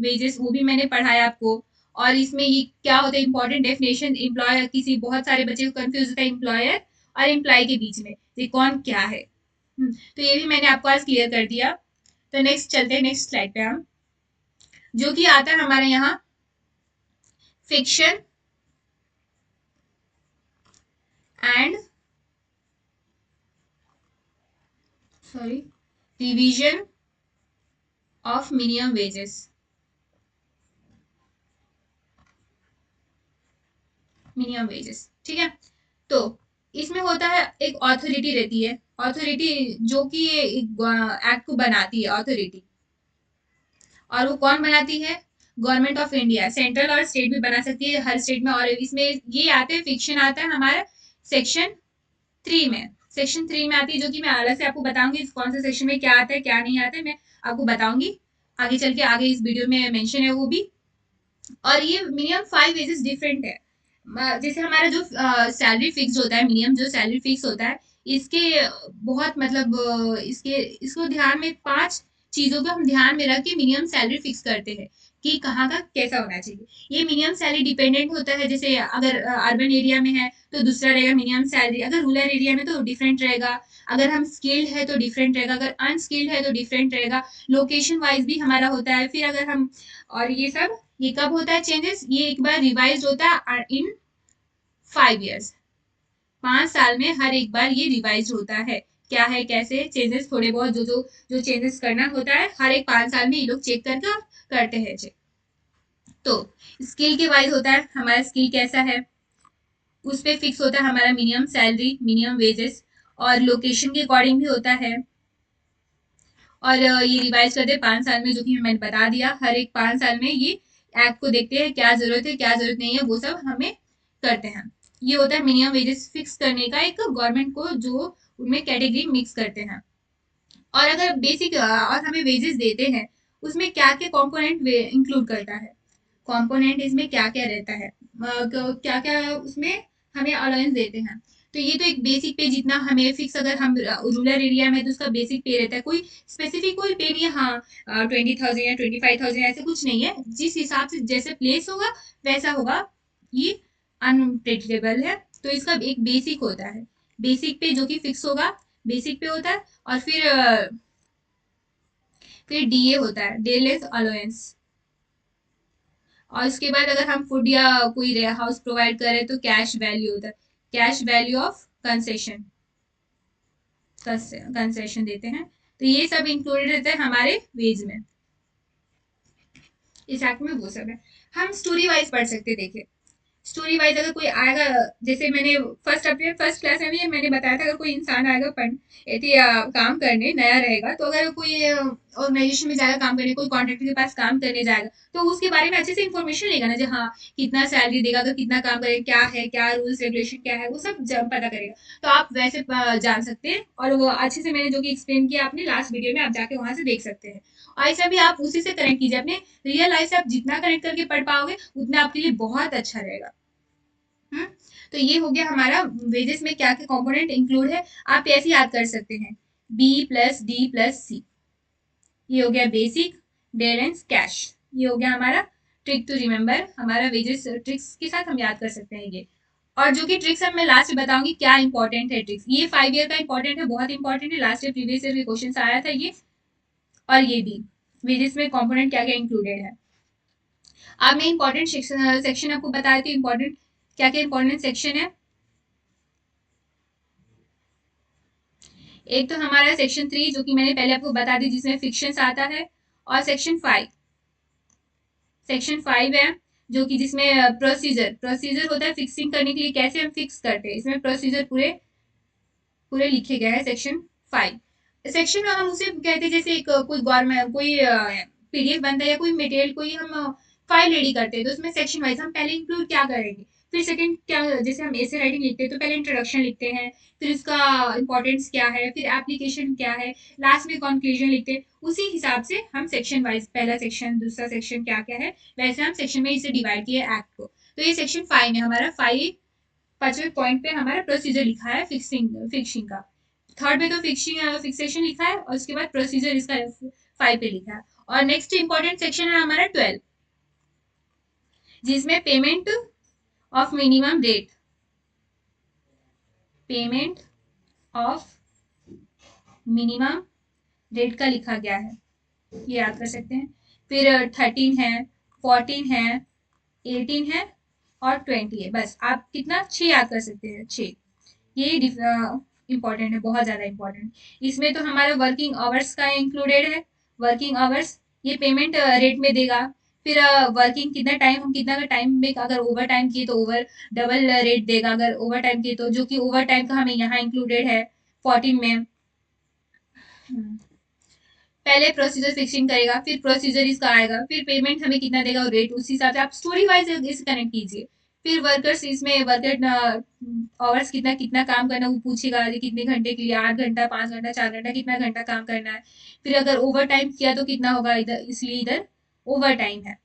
वेजेस, वो भी मैंने पढ़ाया आपको। और इसमें ये क्या होता है इंपॉर्टेंट डेफिनेशन, एम्प्लॉयर, किसी बहुत सारे बच्चे को कंफ्यूज होता है एम्प्लॉयर और एम्प्लॉय के बीच में ये कौन क्या है। तो ये भी मैंने आपको आज क्लियर कर दिया। तो नेक्स्ट चलते हैं नेक्स्ट स्लाइड पे हम, जो कि आता है हमारे यहाँ fiction and sorry revision of minimum wages. Minimum wages, ठीक है। तो इसमें होता है एक ऑथोरिटी रहती है, ऑथोरिटी जो कि एक्ट को बनाती है ऑथोरिटी। और वो कौन बनाती है? गवर्नमेंट ऑफ इंडिया, सेंट्रल और स्टेट भी बना सकती है हर स्टेट में। और इसमें ये आते हैं, फिक्शन आता है हमारा सेक्शन 3 में, सेक्शन 3 में आती है, जो कि मैं अलग से आपको बताऊंगी कौन से सेक्शन में क्या आता है क्या नहीं आता है, मैं आपको बताऊंगी आगे चल के, आगे इस वीडियो में मेंशन है वो भी। और ये मिनिमम 5 वेजेस डिफरेंट है। जैसे हमारा जो सैलरी फिक्स होता है, मिनिमम जो सैलरी फिक्स होता है, इसके बहुत मतलब इसके इसको ध्यान में 5 चीजों को हम ध्यान में रख के मिनिमम सैलरी फिक्स करते हैं कि कहाँ का कैसा होना चाहिए। ये मिनिमम सैलरी डिपेंडेंट होता है, जैसे अगर अर्बन एरिया में है तो दूसरा रहेगा मिनिमम सैलरी, अगर रूरल एरिया में तो डिफरेंट रहेगा, अगर हम स्किल्ड है तो डिफरेंट रहेगा, अगर अनस्किल्ड है तो डिफरेंट रहेगा, लोकेशन वाइज भी हमारा होता है। फिर अगर हम, और ये सब, ये कब होता है चेंजेस, ये एक बार रिवाइज होता है इन 5 years, 5 साल में हर एक बार ये रिवाइज होता है। क्या है कैसे चेंजेस, थोड़े बहुत जो जो जो चेंजेस करना होता है हर एक 5 साल में ये लोग चेक करके करते हैं चेक। तो स्किल के वाइज होता है, हमारा स्किल कैसा है उस पे फिक्स होता है हमारा मिनिमम सैलरी, मिनिमम वेजेस। और लोकेशन के अकॉर्डिंग भी होता है। और ये रिवाइज करते हैं 5 साल में, जो कि मैंने बता दिया, हर एक 5 साल में ये एक्ट को देखते हैं क्या जरूरत है क्या जरूरत नहीं है, वो सब हमें करते हैं। ये होता है मिनिमम वेजेस फिक्स करने का एक गवर्नमेंट को, जो उनमें कैटेगरी मिक्स करते हैं। और अगर बेसिक और हमें वेजेस देते हैं, उसमें क्या क्या कंपोनेंट इंक्लूड करता है, कंपोनेंट इसमें क्या क्या रहता है, क्या क्या उसमें हमें अलाउंस देते हैं। तो ये तो एक बेसिक पे जितना हमें फिक्स, अगर हम रूरल एरिया में तो उसका बेसिक पे रहता है, कोई स्पेसिफिक कोई पे नहीं है, हाँ 20,000 या 25,000 ऐसे कुछ नहीं है, जिस हिसाब से जैसे प्लेस होगा वैसा होगा, ये अनप्रेडिक्टेबल है। तो इसका एक बेसिक होता है, बेसिक पे जो कि फिक्स होगा, बेसिक पे होता है। और फिर डीए होता है, डे लेस अलाउंस। और उसके बाद अगर हम फूड या कोई हाउस प्रोवाइड करें तो कैश वैल्यू होता है, cash value of concession, concession देते हैं। तो ये सब इंक्लूडेड रहता है हमारे वेज में, इस एक्ट में वो सब है। हम स्टोरी वाइज पढ़ सकते हैं, देखिए स्टोरी वाइज अगर कोई आएगा, जैसे मैंने अपने फर्स्ट क्लास में भी मैंने बताया था, अगर कोई इंसान आएगा काम करने नया रहेगा, तो अगर कोई ऑर्गेनाइजेशन में जाएगा काम करने, कोई कॉन्ट्रैक्टर के पास काम करने जाएगा, तो उसके बारे में अच्छे से इन्फॉर्मेशन लेगा ना, जो हाँ कितना सैलरी देगा, अगर कितना काम करेगा, क्या है, क्या रूल्स रेगुलेशन क्या है, वो सब पता करेगा। तो आप वैसे जान सकते हैं, और वो अच्छे से मैंने जो कि एक्सप्लेन किया आपने लास्ट वीडियो में, आप जाके वहां से देख सकते हैं। और ऐसा भी आप उसी से कनेक्ट कीजिए, अपने रियल लाइफ से आप जितना कनेक्ट करके पढ़ पाओगे उतना आपके लिए बहुत अच्छा रहेगा। हम्म। तो ये हो गया हमारा वेजेस में क्या क्या कंपोनेंट इंक्लूड है, आप ऐसे याद कर सकते हैं, बी प्लस डी प्लस सी। ये हो गया बेसिक, डेरेंस, कैश। ये हो गया हमारा ट्रिक टू रिमेम्बर, हमारा वेजेस ट्रिक्स के साथ हम याद कर सकते हैं ये। और जो कि ट्रिक्स है मैं लास्ट में बताऊंगी क्या इंपॉर्टेंट है ट्रिक्स, ये 5 ईयर का इंपॉर्टेंट है, बहुत इंपॉर्टेंट है, लास्ट ईयर प्रीवियस ईयर के क्वेश्चन आया था ये। और ये भी वेजेस में कंपोनेंट क्या क्या इंक्लूडेड है। अब मैं इंपॉर्टेंट सेक्शन आपको बता देती हूँ, इंपॉर्टेंट क्या क्या इंपॉर्टेंट सेक्शन है। एक तो हमारा सेक्शन 3, जो कि मैंने पहले आपको बता दी, जिसमें फिक्शन आता है। और सेक्शन 5 है, जो कि जिसमें प्रोसीजर प्रोसीजर होता है फिक्सिंग करने के लिए, कैसे हम फिक्स करते हैं, इसमें प्रोसीजर पूरे पूरे लिखे गए हैं सेक्शन 5। सेक्शन हम उसे कहते हैं, जैसे एक कोई गवर्नमेंट कोई पीडीएफ बनता है या कोई मटेरियल कोई हम फाइल रेडी करते हैं तो उसमें सेक्शन वाइज हम पहले इंक्लूड क्या करेंगे, फिर सेकंड क्या, जैसे हम ऐसे राइटिंग लिखते हैं तो पहले इंट्रोडक्शन लिखते हैं, फिर उसका इंपॉर्टेंस क्या है, फिर एप्लीकेशन क्या है, लास्ट में कंक्लूजन लिखते हैं। उसी हिसाब से हम सेक्शन वाइज पहला सेक्शन दूसरा सेक्शन क्या क्या है वैसे हम सेक्शन में इसे डिवाइड किए एक्ट को। तो ये सेक्शन 5 में हमारा 5 5वें पॉइंट पे हमारा प्रोसीजर लिखा है फिक्सिंग का। थर्ड पे तो फिक्सेशन लिखा है और उसके बाद प्रोसीजर इसका 5 पे लिखा है। और नेक्स्ट इंपॉर्टेंट सेक्शन है हमारा 12 जिसमें payment of minimum rate, payment of minimum rate का लिखा गया है, ये याद कर सकते हैं। फिर 13 है, 14 है, 18 है और 20 है। बस आप कितना 6 याद कर सकते हैं, 6। ये इंपॉर्टेंट है, बहुत ज़्यादा इंपॉर्टेंट। इसमें तो हमारा वर्किंग आवर्स का इंक्लूडेड है, वर्किंग आवर्स ये पेमेंट रेट में देगा। फिर वर्किंग कितना टाइम, हम कितना का टाइम में अगर ओवर टाइम किए तो ओवर डबल रेट देगा, अगर ओवर टाइम किए तो, जो कि ओवर टाइम का हमें यहाँ इंक्लूडेड है 14 में। पहले प्रोसीजर फिक्सिंग करेगा, फिर प्रोसीजर इसका आएगा, फिर पेमेंट हमें कितना देगा और रेट उसी हिसाब से आप स्टोरी वाइज इसे कनेक्ट कीजिए। फिर वर्कर्स, इसमें वर्कर आवर्स कितना कितना काम करना वो पूछेगा, कितने घंटे के लिए, 8 घंटा, 5 घंटा, 4 घंटा, कितना घंटा काम करना है। फिर अगर ओवर टाइम किया तो कितना होगा, इधर इसलिए इधर ओवर टाइम है,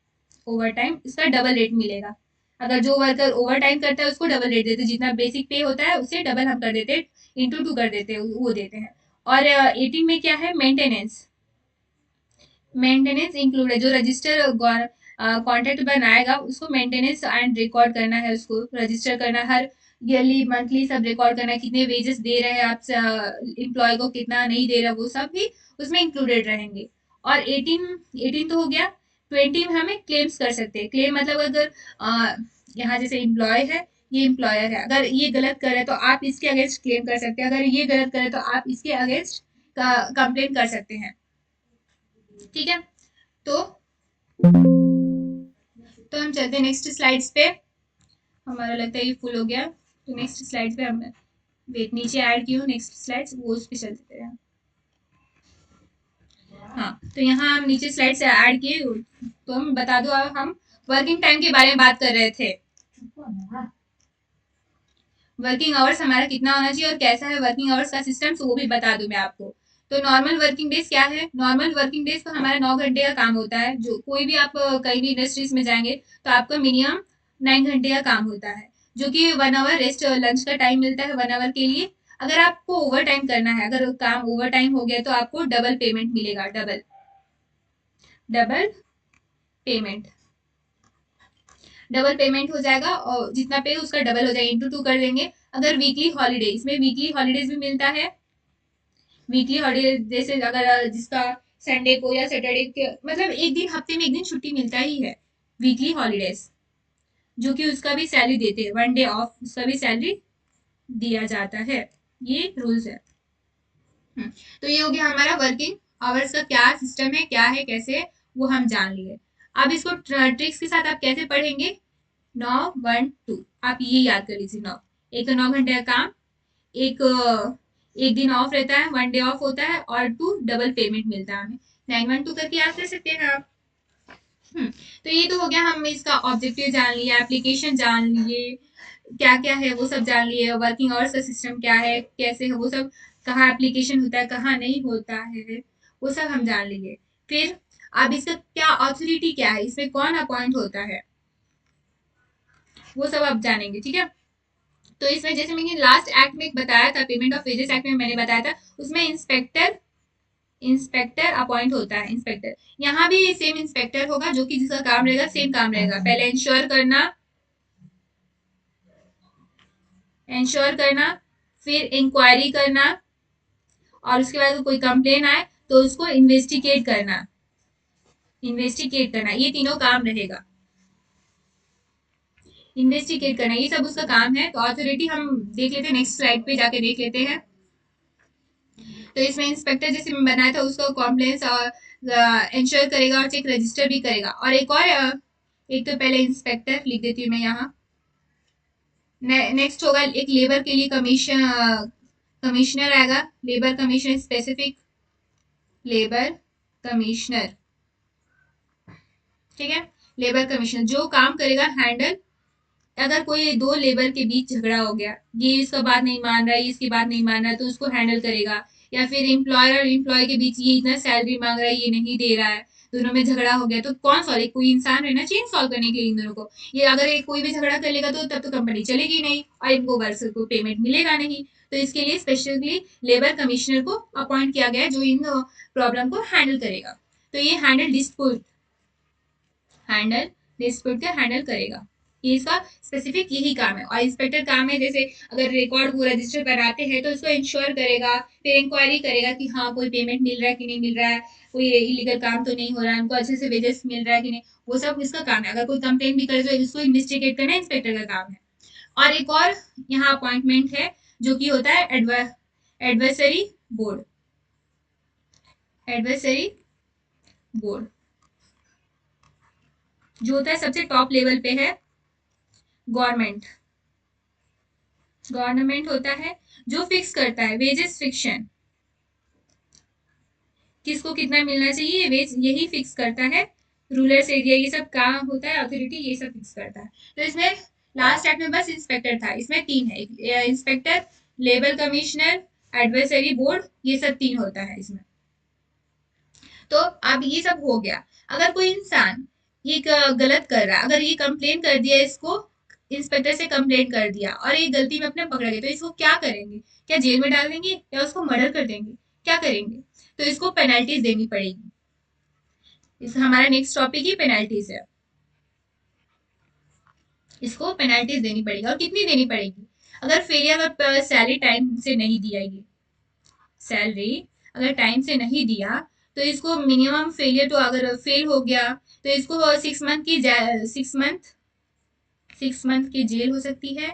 ओवर टाइम इसका डबल रेट मिलेगा। अगर जो वर्कर ओवर टाइम करता है उसको डबल रेट देते, जितना बेसिक पे होता है उसे डबल हम कर देते, इंटू 2 कर देते, वो देते हैं। और 18 में क्या है, मेंटेनेंस, मेंटेनेंस इंक्लूड है, जो रजिस्टर कॉन्ट्रैक्ट बनाएगा उसको मेंटेनेंस एंड रिकॉर्ड करना है, उसको रजिस्टर करना, हर ईयरली मंथली सब रिकॉर्ड करना है, कितने वेजेस दे रहे हैं आप एम्प्लॉय को, कितना नहीं दे रहा, वो सब भी उसमें इंक्लूडेड रहेंगे। और 18 तो हो गया। 20 में हमें क्लेम्स कर सकते हैं। क्लेम मतलब अगर यहाँ जैसे एम्प्लॉय है, ये एम्प्लॉयर है, अगर ये गलत करे तो आप इसके अगेंस्ट क्लेम कर सकते हैं, अगर ये गलत करे तो आप इसके अगेंस्ट कंप्लेन कर सकते हैं। ठीक है, तो हम चलते हैं नेक्स्ट स्लाइड्स पे। हमारा लगता है ये फुल हो गया, तो नेक्स्ट स्लाइड्स पे हम वेट नीचे ऐड की हूँ, नेक्स्ट स्लाइड्स वो उस पे चलते हैं। हाँ, तो यहाँ हम नीचे स्लाइड से ऐड किए, तो हम बता दो, अब हम वर्किंग टाइम के बारे में बात कर रहे थे। वर्किंग आवर्स हमारा कितना होना चाहिए और कैसा है वर्किंग आवर्स का सिस्टम, तो वो भी बता दूं मैं आपको। तो नॉर्मल वर्किंग डेज क्या है, नॉर्मल वर्किंग डेज तो हमारा 9 घंटे का काम होता है। जो कोई भी आप कहीं भी इंडस्ट्रीज में जाएंगे तो आपका मिनिमम 9 घंटे का काम होता है, जो कि 1 आवर रेस्ट लंच का टाइम मिलता है 1 आवर के लिए। अगर आपको ओवर टाइम करना है, अगर काम ओवर टाइम हो गया तो आपको डबल पेमेंट मिलेगा, double double payment, double payment हो जाएगा, और जितना पे उसका डबल हो जाएगा, इंटू 2 कर देंगे। अगर वीकली हॉलीडे, इसमें वीकली हॉलीडेज भी मिलता है। वीकली हॉलीडे जैसे अगर जिसका संडे को या सैटरडे के, मतलब एक दिन हफ्ते में एक दिन छुट्टी मिलता ही है, वीकली हॉलीडेज, जो कि उसका भी सैलरी देते हैं, 1 डे ऑफ उसका भी सैलरी दिया जाता है। ये रूल्स है। तो ये हो गया हमारा वर्किंग आवर्स का क्या सिस्टम है, क्या है, कैसे है, वो हम जान लिए। अब इसको ट्रिक्स के साथ आप कैसे पढ़ेंगे, 9 1 2 आप ये याद कर लीजिए। 9, एक तो 9 घंटे का काम, एक एक दिन ऑफ रहता है, 1 डे ऑफ होता है, और 2 डबल पेमेंट मिलता है हमें। 9 1 2 करके याद कर सकते हैं आप। तो ये तो हो गया, हम इसका ऑब्जेक्टिव जान लिए, एप्लीकेशन जान लिए, क्या क्या है वो सब जान लिए, वर्किंग आवर्स का सिस्टम क्या है, कैसे है वो सब, कहाँ एप्लीकेशन होता है कहाँ नहीं होता है, वो सब हम जान लिए। फिर अब इसका क्या ऑथोरिटी क्या है, इसमें कौन अपॉइंट होता है, वो सब आप जानेंगे। ठीक है, तो इसमें जैसे मैंने लास्ट एक्ट में बताया था, पेमेंट ऑफ वेजेस एक्ट में मैंने बताया था, उसमें इंस्पेक्टर इंस्पेक्टर अपॉइंट होता है, इंस्पेक्टर। यहाँ भी सेम इंस्पेक्टर होगा, जो कि जिसका काम रहेगा सेम काम रहेगा, पहले इंश्योर करना, फिर इंक्वायरी करना, और उसके बाद कोई कंप्लेन आए तो उसको इन्वेस्टिगेट करना, ये तीनों काम रहेगा। इन्वेस्टिगेट करना ये सब उसका काम है। तो अथॉरिटी हम देख लेते हैं, नेक्स्ट स्लाइड पे जाके देख लेते हैं। तो इसमें इंस्पेक्टर जैसे मैं बनाया था, उसको कॉम्प्लेंस और इंश्योर करेगा और चेक रजिस्टर भी करेगा। और एक और एक तो पहले इंस्पेक्टर लिख देती हूँ मैं यहाँ। नेक्स्ट होगा एक लेबर के लिए कमिश्नर आएगा, labour commissioner, specific labour commissioner. ठीक है, लेबर कमीशन जो काम करेगा हैंडल, अगर कोई दो लेबर के बीच झगड़ा हो गया, ये इसका बात नहीं मान रहा है, ये इसकी बात नहीं मान रहा है, तो उसको हैंडल करेगा। या फिर एम्प्लॉयर और एम्प्लॉय के बीच ये इतना सैलरी मांग रहा है, ये नहीं दे रहा है, दोनों में झगड़ा हो गया, तो कौन सॉल्व, कोई इंसान रहना चाहिए सॉल्व करने के लिए इन दोनों को। ये अगर एक कोई भी झगड़ा कर लेगा तो तब तो कंपनी चलेगी नहीं और इनको वर्कर को पेमेंट मिलेगा नहीं। तो इसके लिए स्पेशली लेबर कमिश्नर को अपॉइंट किया गया है जो इन प्रॉब्लम को हैंडल करेगा। तो ये हैंडल डिस्प्यूट का हैंडल करेगा। ये इसका स्पेसिफिक यही काम है। और इंस्पेक्टर काम है जैसे अगर रिकॉर्ड वो रजिस्टर बनाते हैं तो उसको इंश्योर करेगा, फिर इंक्वायरी करेगा कि हाँ कोई पेमेंट मिल रहा है कि नहीं मिल रहा है, कोई इलीगल काम तो नहीं हो रहा है, उनको अच्छे से वेजेस मिल रहा है कि नहीं, वो सब इसका काम है। अगर कोई कंप्लेन भी करे तो इसको इन्वेस्टिगेट करना इंस्पेक्टर का काम है। और एक और यहाँ अपॉइंटमेंट है जो कि होता है एडवर्सरी बोर्ड। एडवर्सरी बोर्ड जो होता है सबसे टॉप लेवल पे है गवर्नमेंट। गवर्नमेंट होता है जो फिक्स करता है वेजेस फिक्शन, किसको कितना मिलना चाहिए वेज यही फिक्स करता है। रूरल्स एरिया ये सब काम होता है, अथॉरिटी ये सब फिक्स करता है। तो इसमें लास्ट एक्ट में बस इंस्पेक्टर था, इसमें तीन है, inspector, labour commissioner, advisory board, ये सब तीन होता है इसमें। तो अब ये सब हो गया। अगर कोई इंसान ये गलत कर रहा है, अगर ये कंप्लेन कर दिया, इसको इंस्पेक्टर से कंप्लेन कर दिया और ये गलती में अपने पकड़ा गया, तो इसको क्या करेंगे? क्या जेल में डाल देंगे या उसको मर्डर कर देंगे? क्या करेंगे? तो इसको पेनल्टीज देनी पड़ेगी। इस हमारा नेक्स्ट टॉपिक ही पेनल्टीज है। इसको पेनल्टीज देनी पड़ेगी। और कितनी देनी पड़ेगी? अगर फेलियर, अगर सैलरी टाइम से नहीं दिया, ये सैलरी अगर टाइम से नहीं दिया तो इसको मिनिमम फेलियर, तो अगर फेल हो गया तो इसको 6 मंथ की जेल हो सकती है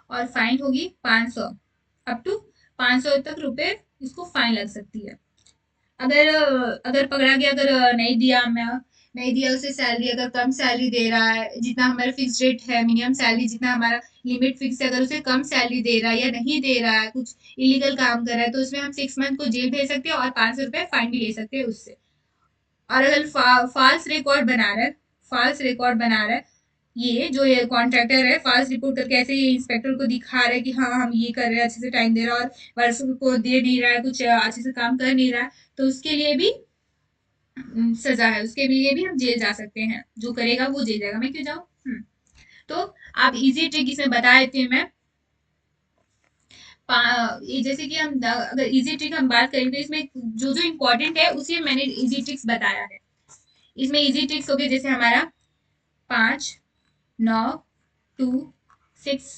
और फाइन होगी 500, अप टू 500 तक रुपए इसको फाइन लग सकती है। अगर अगर पकड़ा गया, अगर नहीं दिया, मैं नहीं दिया उसे सैलरी, अगर कम सैलरी दे रहा है, जितना हमारा फिक्स रेट है मिनिमम सैलरी, जितना हमारा लिमिट फिक्स है, अगर उसे कम सैलरी दे रहा है या नहीं दे रहा है, कुछ इलीगल काम कर रहा है, तो उसमें हम 6 मंथ को जेल भेज सकते हैं और 500 रुपए फाइन भी ले सकते हैं उससे। और अगर फॉल्स रिकॉर्ड बना रहा है, फॉल्स रिकॉर्ड बना रहा है, ये जो ये कॉन्ट्रैक्टर है फॉल्स रिपोर्ट करके ऐसे ही इंस्पेक्टर को दिखा रहा है कि हाँ हम ये कर रहे हैं, अच्छे से टाइम दे रहा है और वर्षों को दे नहीं रहा है, कुछ अच्छे से काम कर नहीं रहा है, तो उसके लिए भी सजा है, उसके लिए भी हम जेल जा सकते हैं। जो करेगा वो जेल जाएगा, मैं क्यों जाऊँ। तो आप इजी ट्रिक इसमें बता देती हूँ मैं। ये जैसे कि हम अगर इजी ट्रिक हम बात करें तो इसमें जो जो इम्पोर्टेंट है उसी में मैंने इजी ट्रिक्स बताया है। इसमें इजी ट्रिक्स हो गए जैसे हमारा 5, 9, 2, 6,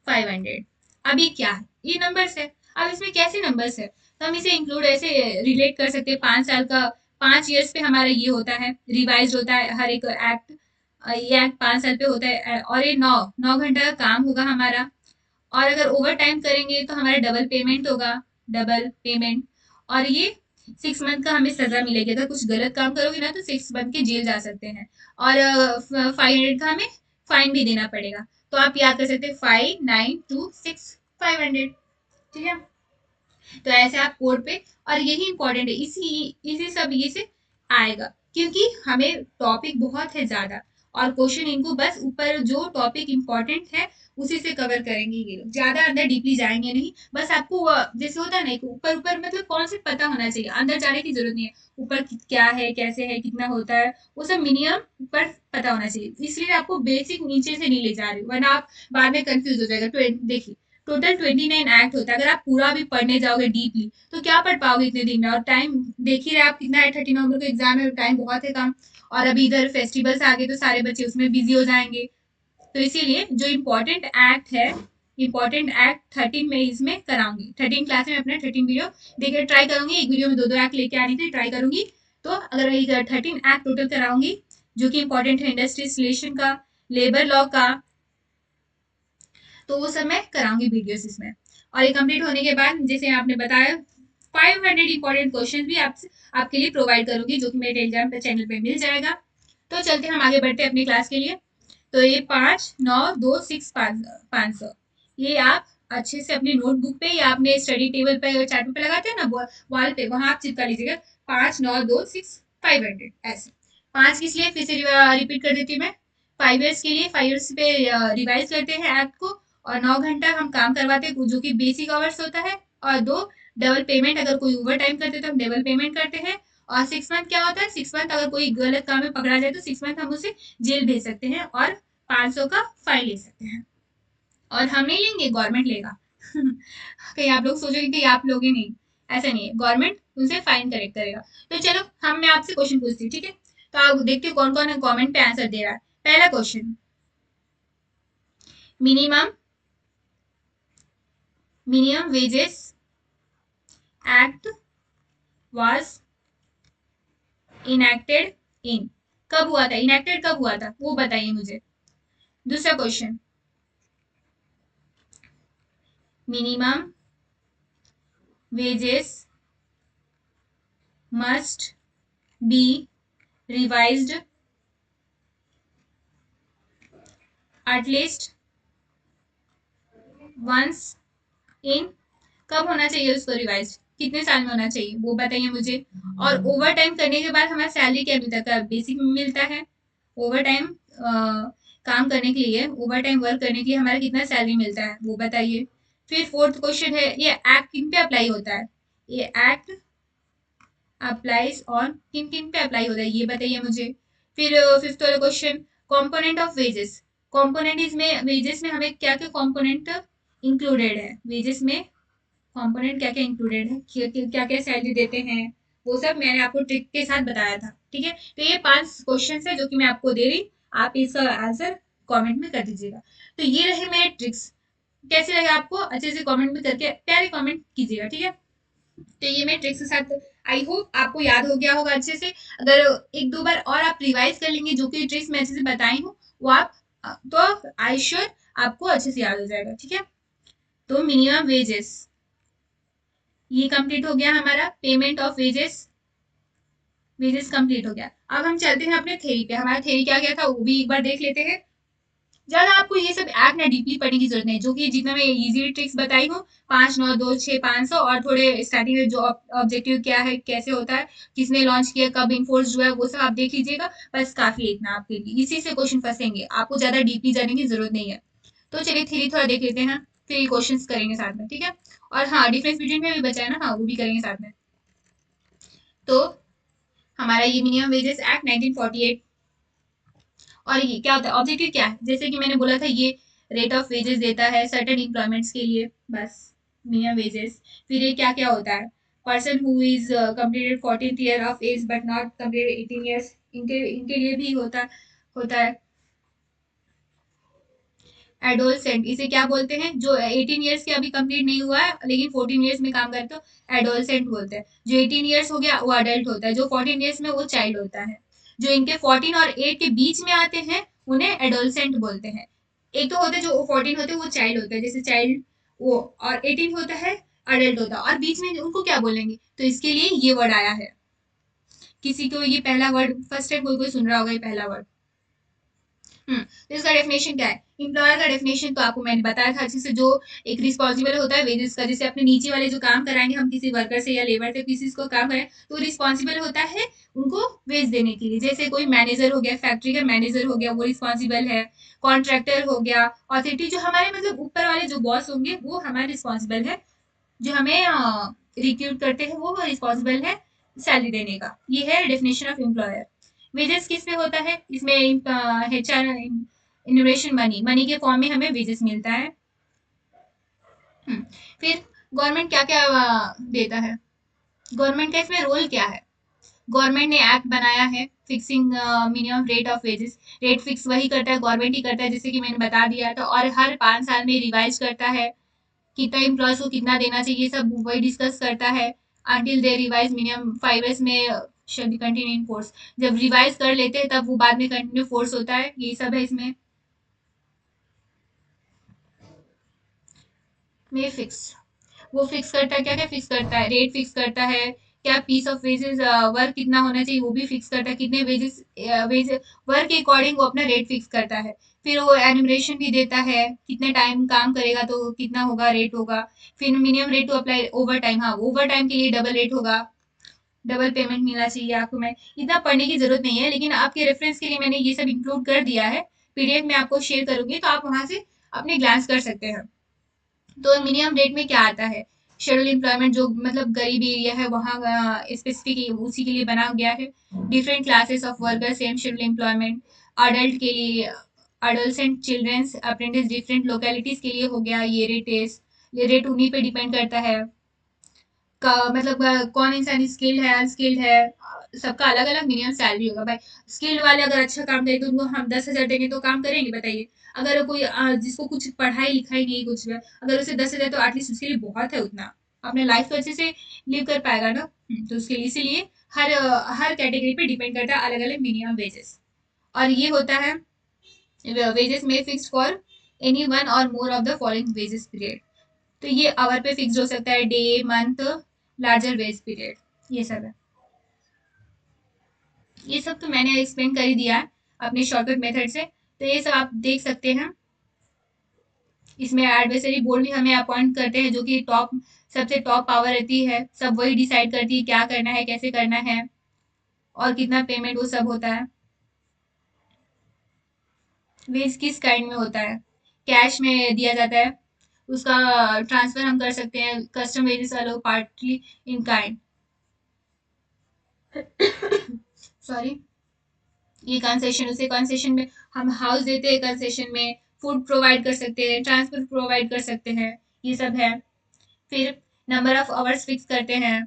500। अब ये क्या है? ये नंबर्स है। अब इसमें कैसे नंबर्स है तो हम इसे इंक्लूड ऐसे रिलेट कर सकते हैं। 5 साल का, 5 ईयर्स पे हमारा ये होता है, रिवाइज होता है हर एक एक्ट। ये एक्ट 5 साल पे होता है। और ये 9 9 घंटा का काम होगा हमारा। और अगर ओवर टाइम करेंगे तो हमारा डबल पेमेंट होगा, डबल पेमेंट। और ये 6 मंथ का हमें सजा मिलेगी। अगर कुछ गलत काम करोगे ना तो 6 मंथ के जेल जा सकते हैं। और 500 का हमें फाइन भी देना पड़ेगा। तो आप याद कर सकते हैं 5, 9, 2, 6, 500। ठीक है, तो ऐसे आप कोड पे, और यही इंपॉर्टेंट है, इसी इसी सब ये से आएगा क्योंकि हमें टॉपिक बहुत है ज्यादा और क्वेश्चन इनको बस ऊपर जो टॉपिक इंपॉर्टेंट है उसी से कवर करेंगे। ये लोग ज्यादा अंदर डीपली जाएंगे नहीं। बस आपको जैसे होता है ना ऊपर ऊपर मतलब कॉन्सेप्ट पता होना चाहिए, अंदर जाने की जरूरत नहीं है। ऊपर क्या है, कैसे है, कितना होता है, वो सब मिनिमम ऊपर पता होना चाहिए। इसलिए आपको बेसिक नीचे से नहीं ले जा रही, वरना आप बाद में कंफ्यूज हो जाएगा। देखिए टोटल 29 एक्ट होता है। अगर आप पूरा भी पढ़ने जाओगे डीपली तो क्या पढ़ पाओगे इतने दिन में? और टाइम देख ही रहे आप कितना है, 30 नवंबर को एग्जाम है, टाइम बहुत है कम। और अभी इधर फेस्टिवल्स आ गए तो सारे बच्चे उसमें बिजी हो जाएंगे। तो इसीलिए जो इम्पोर्टेंट एक्ट है, इम्पोर्टेंट एक्ट 13 में इसमें कराऊंगी। 13 क्लास में अपना 13 वीडियो देखिए ट्राई करूंगी। एक वीडियो में 2 2 एक्ट लेके आनी थी, ट्राई करूंगी। तो अगर 13 एक्ट टोटल कराऊंगी जो कि इम्पोर्टेंट है, इंडस्ट्रीज रिलेशन का, लेबर लॉ का, तो वो सब मैं कराऊंगी वीडियोस इसमें। और ये कंप्लीट होने के बाद जैसे आपने बताया 500 इंपॉर्टेंट क्वेश्चन भी आपके लिए प्रोवाइड करूंगी जो कि मेरे टेलीग्राम पे चैनल पे मिल जाएगा। तो चलते हम आगे बढ़ते हैं अपनी क्लास के लिए। तो ये 5, 9, 2, 6, 500 ये आप अच्छे से अपनी नोटबुक पे या अपने स्टडी टेबल पे चार्ट पे लगाते हैं ना वॉल पे, वहां आप चिपका लीजिएगा 5, 9, 2, 6, 500 ऐसे 5 किस लिए, फिर से रिपीट कर देती हूँ मैं। 5 ईयर्स के लिए 5 ईयर्स पे रिवाइज करते हैं एक्ट को, और 9 घंटा हम काम करवाते हैं जो कि बेसिक आवर्स होता है, और 2 डबल पेमेंट, अगर कोई ओवर टाइम करते तो हम डबल पेमेंट करते हैं। और 6 मंथ क्या होता है, 6 मंथ अगर कोई गलत काम में पकड़ा जाए तो 6 मंथ हम उसे जेल भेज सकते हैं और 500 का फाइन ले सकते हैं। और हम नहीं लेंगे, गवर्नमेंट लेगा। कहीं आप लोग सोचोगे कि आप लोगे, नहीं, ऐसा नहीं है, गवर्नमेंट उनसे फाइन कलेक्ट करेगा। तो चलो हम, मैं आपसे क्वेश्चन पूछती हूँ, ठीक है? तो आप देखते हो कौन कौन कमेंट पे आंसर दे रहा है। पहला question, minimum minimum wages act was enacted in, कब हुआ था, इनएक्टेड कब हुआ था वो बताइए मुझे। दूसरा question, minimum wages must be revised at least once in, कब होना चाहिए उसको रिवाइज, कितने साल में होना चाहिए वो बताइए मुझे। और ओवर टाइम करने के बाद हमारा सैलरी क्या मिलता है, बेसिक मिलता है। ओवर टाइम काम करने के लिए, ओवर टाइम वर्क करने के लिए हमारा कितना सैलरी मिलता है वो बताइए। फिर फोर्थ क्वेश्चन है, ये एक्ट किन पे अप्लाई होता है, ये एक्ट अप्लाइज ऑन किन किन पे अप्लाई होता है ये बताइए मुझे। फिर फिफ्थ वाला question, component of wages, component इसमें वेजेस में हमें क्या क्या कंपोनेंट इंक्लूडेड है, वेजेस में कंपोनेंट क्या क्या इंक्लूडेड है, क्या क्या सैलरी देते हैं, वो सब मैंने आपको ट्रिक के साथ बताया था, ठीक है? तो ये 5 क्वेश्चन है जो कि मैं आपको दे रही, आप इसका आंसर कमेंट में कर दीजिएगा। तो ये रहे मेरे ट्रिक्स, कैसे लगे आपको, अच्छे से कमेंट में करके प्यारे कमेंट कीजिएगा, ठीक है? तो ये मैं ट्रिक्स के साथ, आई होप आपको याद हो गया होगा अच्छे से। अगर एक दो बार और आप रिवाइज कर लेंगे जो कि ट्रिक्स मैं अच्छे से बताई हूँ, वो आप तो आई श्योर आपको अच्छे से याद हो जाएगा, ठीक है? तो मिनिमम वेजेस ये कंप्लीट हो गया हमारा, payment of wages, wages complete हो गया। अब हम चलते हैं अपने थ्योरी पे, हमारा थ्योरी क्या क्या था वो भी एक बार देख लेते हैं। ज्यादा आपको ये सब एक्ट ना डीपली पढ़ने की जरूरत नहीं, जो कि जितना मैं इजी ट्रिक्स बताई हूँ, 5 9 2 6 500, और थोड़े स्टार्टिंग में जो ऑब्जेक्टिव क्या है, कैसे होता है, किसने लॉन्च किया, कब इन्फोर्स हुआ है, वो सब आप देख लीजिएगा। बस काफी है इतना आपके लिए, इसी से क्वेश्चन फंसेंगे, आपको ज्यादा डीपली जाने की जरूरत नहीं है। तो चलिए थ्योरी थोड़ा देख लेते हैं, फिर क्वेश्चन करेंगे साथ में, ठीक है? और हाँ, डिफरेंस बिटवीन में भी बचा है ना, हाँ वो भी करेंगे साथ में। तो हमारा ये मिनिमम वेजेस एक्ट 1948, और ये क्या होता है, ऑब्जेक्टिव क्या है, जैसे कि मैंने बोला था, ये रेट ऑफ वेजेस देता है सर्टेन एम्प्लॉयमेंट्स के लिए, बस मिनिमम वेजेस। फिर ये क्या क्या होता है, person who is completed 14th year of age but not completed 18 years, इनके इनके लिए भी होता है। एडोलसेंट, इसे क्या बोलते हैं, जो 18 ईयर्स के अभी कंप्लीट नहीं हुआ है लेकिन 14 ईयर्स में काम करते हो, एडोलसेंट बोलते हैं। जो 18 ईयर्स हो गया वो अडल्ट होता है, जो 14 ईयर्स में वो चाइल्ड होता है। जो इनके 14 और 8 के बीच में आते हैं उन्हें एडोलसेंट बोलते हैं। एक तो होते हैं जो 14 होते हैं वो चाइल्ड होता है, जैसे चाइल्ड वो, और 18 होता है अडल्ट होता है, और बीच में उनको क्या बोलेंगे, तो इसके लिए ये वर्ड आया है। किसी को ये पहला वर्ड फर्स्ट टाइम कोई कोई सुन रहा होगा ये पहला वर्ड। तो इसका डेफिनेशन क्या है, एम्प्लॉयर का डेफिनेशन तो आपको मैंने बताया था अच्छे से, जो एक रिस्पॉन्सिबल होता है वेजेस का, जैसे अपने नीचे वाले जो काम कराएंगे हम किसी वर्कर से या लेबर से, किसी को काम करें तो रिस्पॉन्सिबल होता है उनको वेज देने के लिए। जैसे कोई मैनेजर हो गया, फैक्ट्री का मैनेजर हो गया, वो रिस्पॉन्सिबल है। कॉन्ट्रैक्टर हो गया, अथॉरिटी जो हमारे मतलब ऊपर वाले जो बॉस होंगे वो हमारे रिस्पॉन्सिबल है, जो हमें रिक्रूट करते हैं वो रिस्पॉन्सिबल है सैलरी देने का। ये है डेफिनेशन ऑफ एम्प्लॉयर। वेजेस किस में होता है, इसमें HR, इनोवेशन मनी, मनी के फॉर्म में हमें वेजेस मिलता है। फिर गवर्नमेंट क्या क्या देता है, गवर्नमेंट का इसमें रोल क्या है, गवर्नमेंट ने एक्ट बनाया है fixing minimum rate of wages, rate fix वही करता है, गवर्नमेंट ही करता है, जैसे कि मैंने बता दिया था, और हर 5 साल में रिवाइज करता है, कितना एम्प्लॉयज को कितना देना चाहिए, सब वही डिस्कस करता है। Until they revise minimum 5 years में shall be continue in force, जब रिवाइज कर लेते हैं तब वो बाद में कंटिन्यू फोर्स होता है, यही सब है इसमें। में फिक्स, वो फिक्स करता है, क्या क्या फिक्स करता है, रेट फिक्स करता है, क्या पीस ऑफ वेजेस, वर्क कितना होना चाहिए वो भी फिक्स करता है, कितने वेजेस, वेज वर्क के अकॉर्डिंग वो अपना रेट फिक्स करता है। फिर वो एनिमरेशन भी देता है, कितने टाइम काम करेगा तो कितना होगा रेट होगा। फिर minimum rate to apply over time, हाँ ओवर टाइम के लिए डबल रेट होगा, डबल पेमेंट मिलना चाहिए आपको। मैं इतना पढ़ने की जरूरत नहीं है, लेकिन आपके रेफरेंस के लिए मैंने ये सब इंक्लूड कर दिया है। पीडीएफ में आपको शेयर करूंगी, तो आप वहां से अपने ग्लांस कर सकते हैं। तो मिनिमम रेट में क्या आता है, शेड्यूल एम्प्लॉयमेंट जो मतलब गरीब एरिया है वहाँ स्पेसिफिक उसी के लिए बना गया है। Different classes of worker same schedule employment. Adult के लिए adult and childrens apprentice different localities के लिए हो गया ये रेट। ये रेट उन्हीं पे डिपेंड करता है का मतलब कौन इंसान स्किल्ड है अनस्किल्ड है, सबका अलग अलग मिनिमम सैलरी होगा भाई। स्किल्ड वाले अगर अच्छा काम करें तो उनको हम 10,000 देंगे तो काम करेंगे बताइए। अगर कोई जिसको कुछ पढ़ाई लिखाई नहीं कुछ है, अगर उसे 10,000 तो एटलीस्ट उसके लिए बहुत है उतना, अपने लाइफ को अच्छे से लिव कर पाएगा ना। तो उसके लिए इसीलिए हर कैटेगरी पे डिपेंड करता है अलग अलग मिनिमम वेजेस। और ये होता है वेजेस में फिक्स फॉर एनी वन और more of the following wages period. तो ये आवर पे फिक्स हो सकता है, day month larger wage period, ये सब है। ये सब तो मैंने एक्सप्लेन कर ही दिया है अपने शॉर्टकट मेथड से, तो ये सब आप देख सकते हैं। इसमें एडवर्सरी बोर्ड भी हमें अपॉइंट करते हैं, जो कि टॉप सबसे टॉप पावर रहती है, सब वही डिसाइड करती है क्या करना है कैसे करना है और कितना पेमेंट वो सब होता है। वेज किस काइंड में होता है, कैश में दिया जाता है, उसका ट्रांसफर हम कर सकते हैं, custom wages allow partly in kind. Sorry, ये कंसेशन उसे कंसेशन में हम हाउस देते हैं, कंसेशन में फूड प्रोवाइड कर सकते हैं, ट्रांसपोर्ट प्रोवाइड कर सकते हैं, ये सब है। फिर नंबर ऑफ आवर्स फिक्स करते हैं।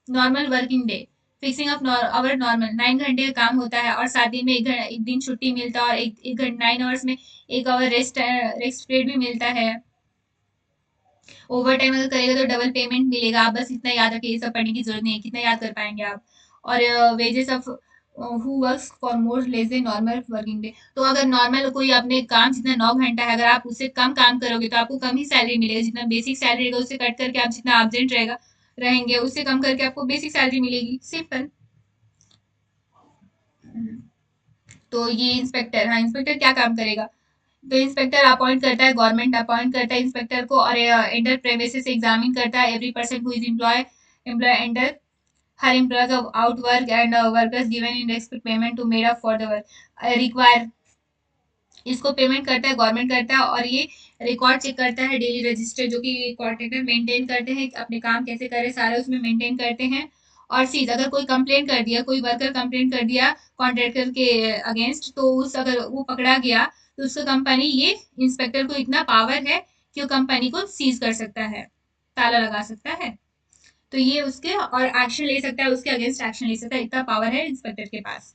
Normal working day, fixing of hour normal 9 घंटे का काम होता है और 7 दिन में एक दिन छुट्टी मिलता है, और एक घंटे 9 आवर्स में 1 आवर रेस्ट पीरियड भी मिलता है। ओवर टाइम अगर करेगा तो डबल पेमेंट मिलेगा। आप बस इतना याद रखिए, ये सब पढ़ने की जरूरत नहीं है, कितना याद कर पाएंगे आप। और wages of who works for more less than normal working day, तो अगर नॉर्मल कोई अपने काम जितना 9 घंटा है, अगर आप उससे कम काम करोगे तो आपको कम ही सैलरी मिलेगी। जितना बेसिक सैलरी रहेगा उससे कट करके आप जितना एब्सेंट रहेंगे उससे कम करके आपको बेसिक सैलरी मिलेगी, सिंपल। तो ये इंस्पेक्टर, हाँ इंस्पेक्टर क्या काम करेगा, तो इंस्पेक्टर अपॉइंट करता है, गवर्नमेंट अपॉइंट करता है इंस्पेक्टर को, और एंटर प्रेमिसेस एग्जामिन करता है every person who is employ enter her employees of out work and workers given in respect payment to made up for the work require. इसको पेमेंट करता है गवर्नमेंट करता है, और ये रिकॉर्ड चेक करता है, डेली रजिस्टर जो कि कॉन्ट्रेक्टर मेंटेन करते हैं, अपने काम कैसे करे सारे उसमें मेंटेन करते हैं। और चीज अगर कोई कंप्लेन कर दिया, कोई वर्कर कंप्लेन कर दिया कॉन्ट्रैक्टर के अगेंस्ट, तो उस अगर वो पकड़ा गया तो उसका कंपनी, ये इंस्पेक्टर को इतना पावर है कि वो कंपनी को सीज कर सकता है, ताला लगा सकता है। तो ये उसके और एक्शन ले सकता है, उसके अगेंस्ट एक्शन ले सकता है, इतना पावर है इंस्पेक्टर के पास।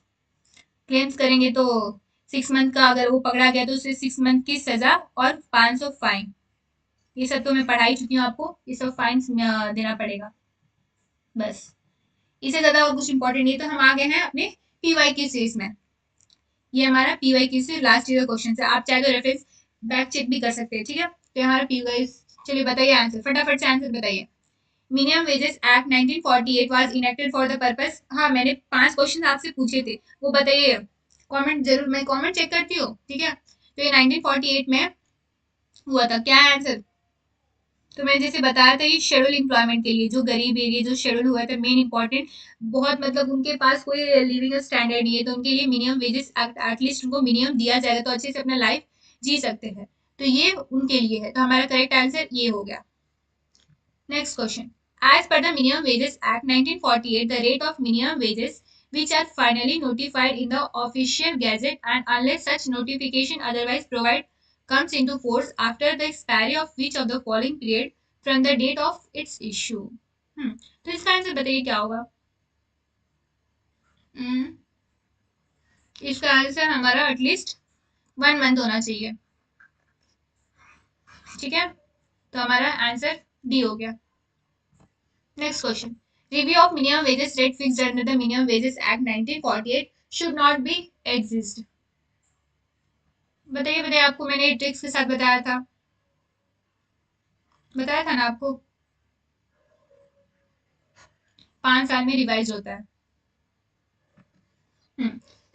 क्लेम्स करेंगे तो 6 मंथ का अगर वो पकड़ा गया तो उसे 6 मंथ की सजा और 500 फाइन। ये सब तो मैं पढ़ा ही चुकी हूँ आपको, ये सब फाइन देना पड़ेगा बस। इससे ज्यादा और कुछ इंपॉर्टेंट नहीं, तो हम आ गए हैं अपने पीवाईक्यू सीरीज में। ये हमारा पीवाईक्यू से लास्ट ईयर क्वेश्चन है, आप चाहे तो रेफरेंस बैक चेक भी कर सकते हैं, ठीक है। तो हमारा पीवाई, चलिए बताइए आंसर, फटाफट से आंसर बताइए। Minimum wages act 1948 was enacted for the purpose, हाँ मैंने 5 क्वेश्चन आपसे पूछे थे, वो बताइए। कमेंट जरूर, मैं कमेंट चेक करती हूँ, ठीक है। तो ये 1948 में हुआ था, क्या है आंसर। तो मैं जैसे बताया था, ये शेड्यूल एम्प्लॉयमेंट के लिए, जो गरीब एरिया जो शेड्यूल हुआ था, मेन इंपॉर्टेंट, बहुत मतलब उनके पास कोई लिविंग स्टैंडर्ड नहीं है, तो उनके लिए मिनिमम वेजेस एटलीस्ट उनको मिनिमम दिया जाएगा तो अच्छे से अपना लाइफ जी सकते हैं। तो ये उनके लिए है, तो हमारा करेक्ट आंसर ये हो गया। Next question. As per the Minimum Wages Act 1948, the rate of minimum wages which are finally notified in the official gazette, and unless such notification otherwise provide comes into force after the expiry of which of the following period from the date of its issue. तो इसका आंसर बताइए क्या होगा। हम्म, इसका आंसर हमारा एटलीस्ट 1 मंथ होना चाहिए, ठीक है। तो हमारा आंसर डी हो गया। Next question. Review of minimum wages rate fixed under the Minimum Wages Act 1948 should not be exist. बताइए बताइए, आपको मैंने ट्रिक्स के साथ बताया था ना आपको, 5 साल में रिवाइज होता है।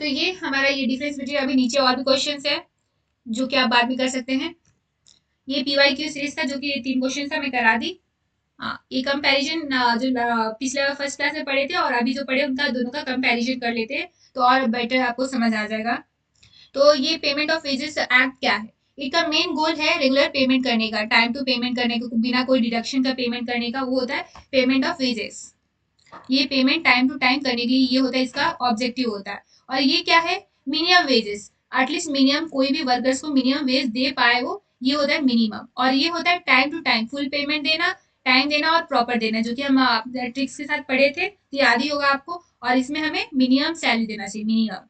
तो ये हमारा ये डिफरेंस बिटवीन, अभी नीचे और भी क्वेश्चंस है जो कि आप बाद में कर सकते हैं। ये पीवाईक्यू सीरीज था जो कि 3 क्वेश्चन था, मैं करा दी। ये कंपैरिजन जो पिछले फर्स्ट क्लास में पढ़े थे और अभी जो पढ़े उनका दोनों का कंपैरिजन कर लेते हैं तो और बेटर आपको समझ आ जाएगा। तो ये पेमेंट ऑफ वेजेस एक्ट क्या है? इसका मेन गोल है रेगुलर पेमेंट करने का, टाइम टू पेमेंट करने का, बिना कोई डिडक्शन का पेमेंट करने का, वो होता है पेमेंट ऑफ वेजेस। ये पेमेंट टाइम टू टाइम करने के लिए ये होता है, इसका ऑब्जेक्टिव होता है। और ये क्या है? मिनिमम वेजेस, एटलीस्ट मिनिमम कोई भी वर्कर्स को मिनिमम वेज दे पाए वो, ये होता है मिनिमम। और ये होता है time to time, full payment देना, टाइम देना और प्रॉपर देना, जो कि हम ट्रिक्स के साथ पढ़े थे, तो याद ही होगा आपको। और इसमें हमें मिनिमम सैलरी देना चाहिए, मिनिमम।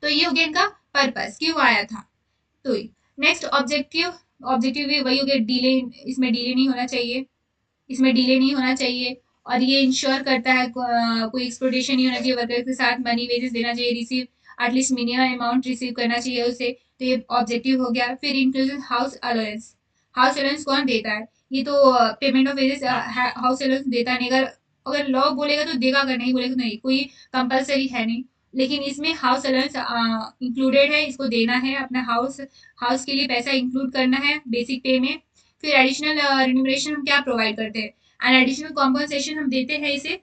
तो ये हो गया इनका पर्पस, क्यों आया था। तो नेक्स्ट ऑब्जेक्टिव, ऑब्जेक्टिव भी वही हो गया, डिले, इसमें डिले नहीं होना चाहिए, इसमें डिले नहीं होना चाहिए। और ये इंश्योर करता है कोई एक्सप्लोटेशन नहीं होना चाहिए, वर्कर के साथ मनी वेजेस देना चाहिए, receive at least minimum amount receive करना चाहिए उसे। तो ये ऑब्जेक्टिव हो गया। फिर inclusive house allowance, house allowance कौन देता है? ये तो payment of wages house allowance देता नहीं। अगर अगर लॉ बोलेगा तो देगा, अगर नहीं बोलेगा तो नहीं, कोई कंपलसरी है नहीं। लेकिन इसमें हाउस अलाउंस इंक्लूडेड है, इसको देना है, अपना हाउस हाउस के लिए पैसा इंक्लूड करना है बेसिक पे में। फिर एडिशनल रिन्यूमरेशन हम क्या प्रोवाइड करते हैं? एंड एडिशनल कॉम्पनसेशन हम देते हैं इसे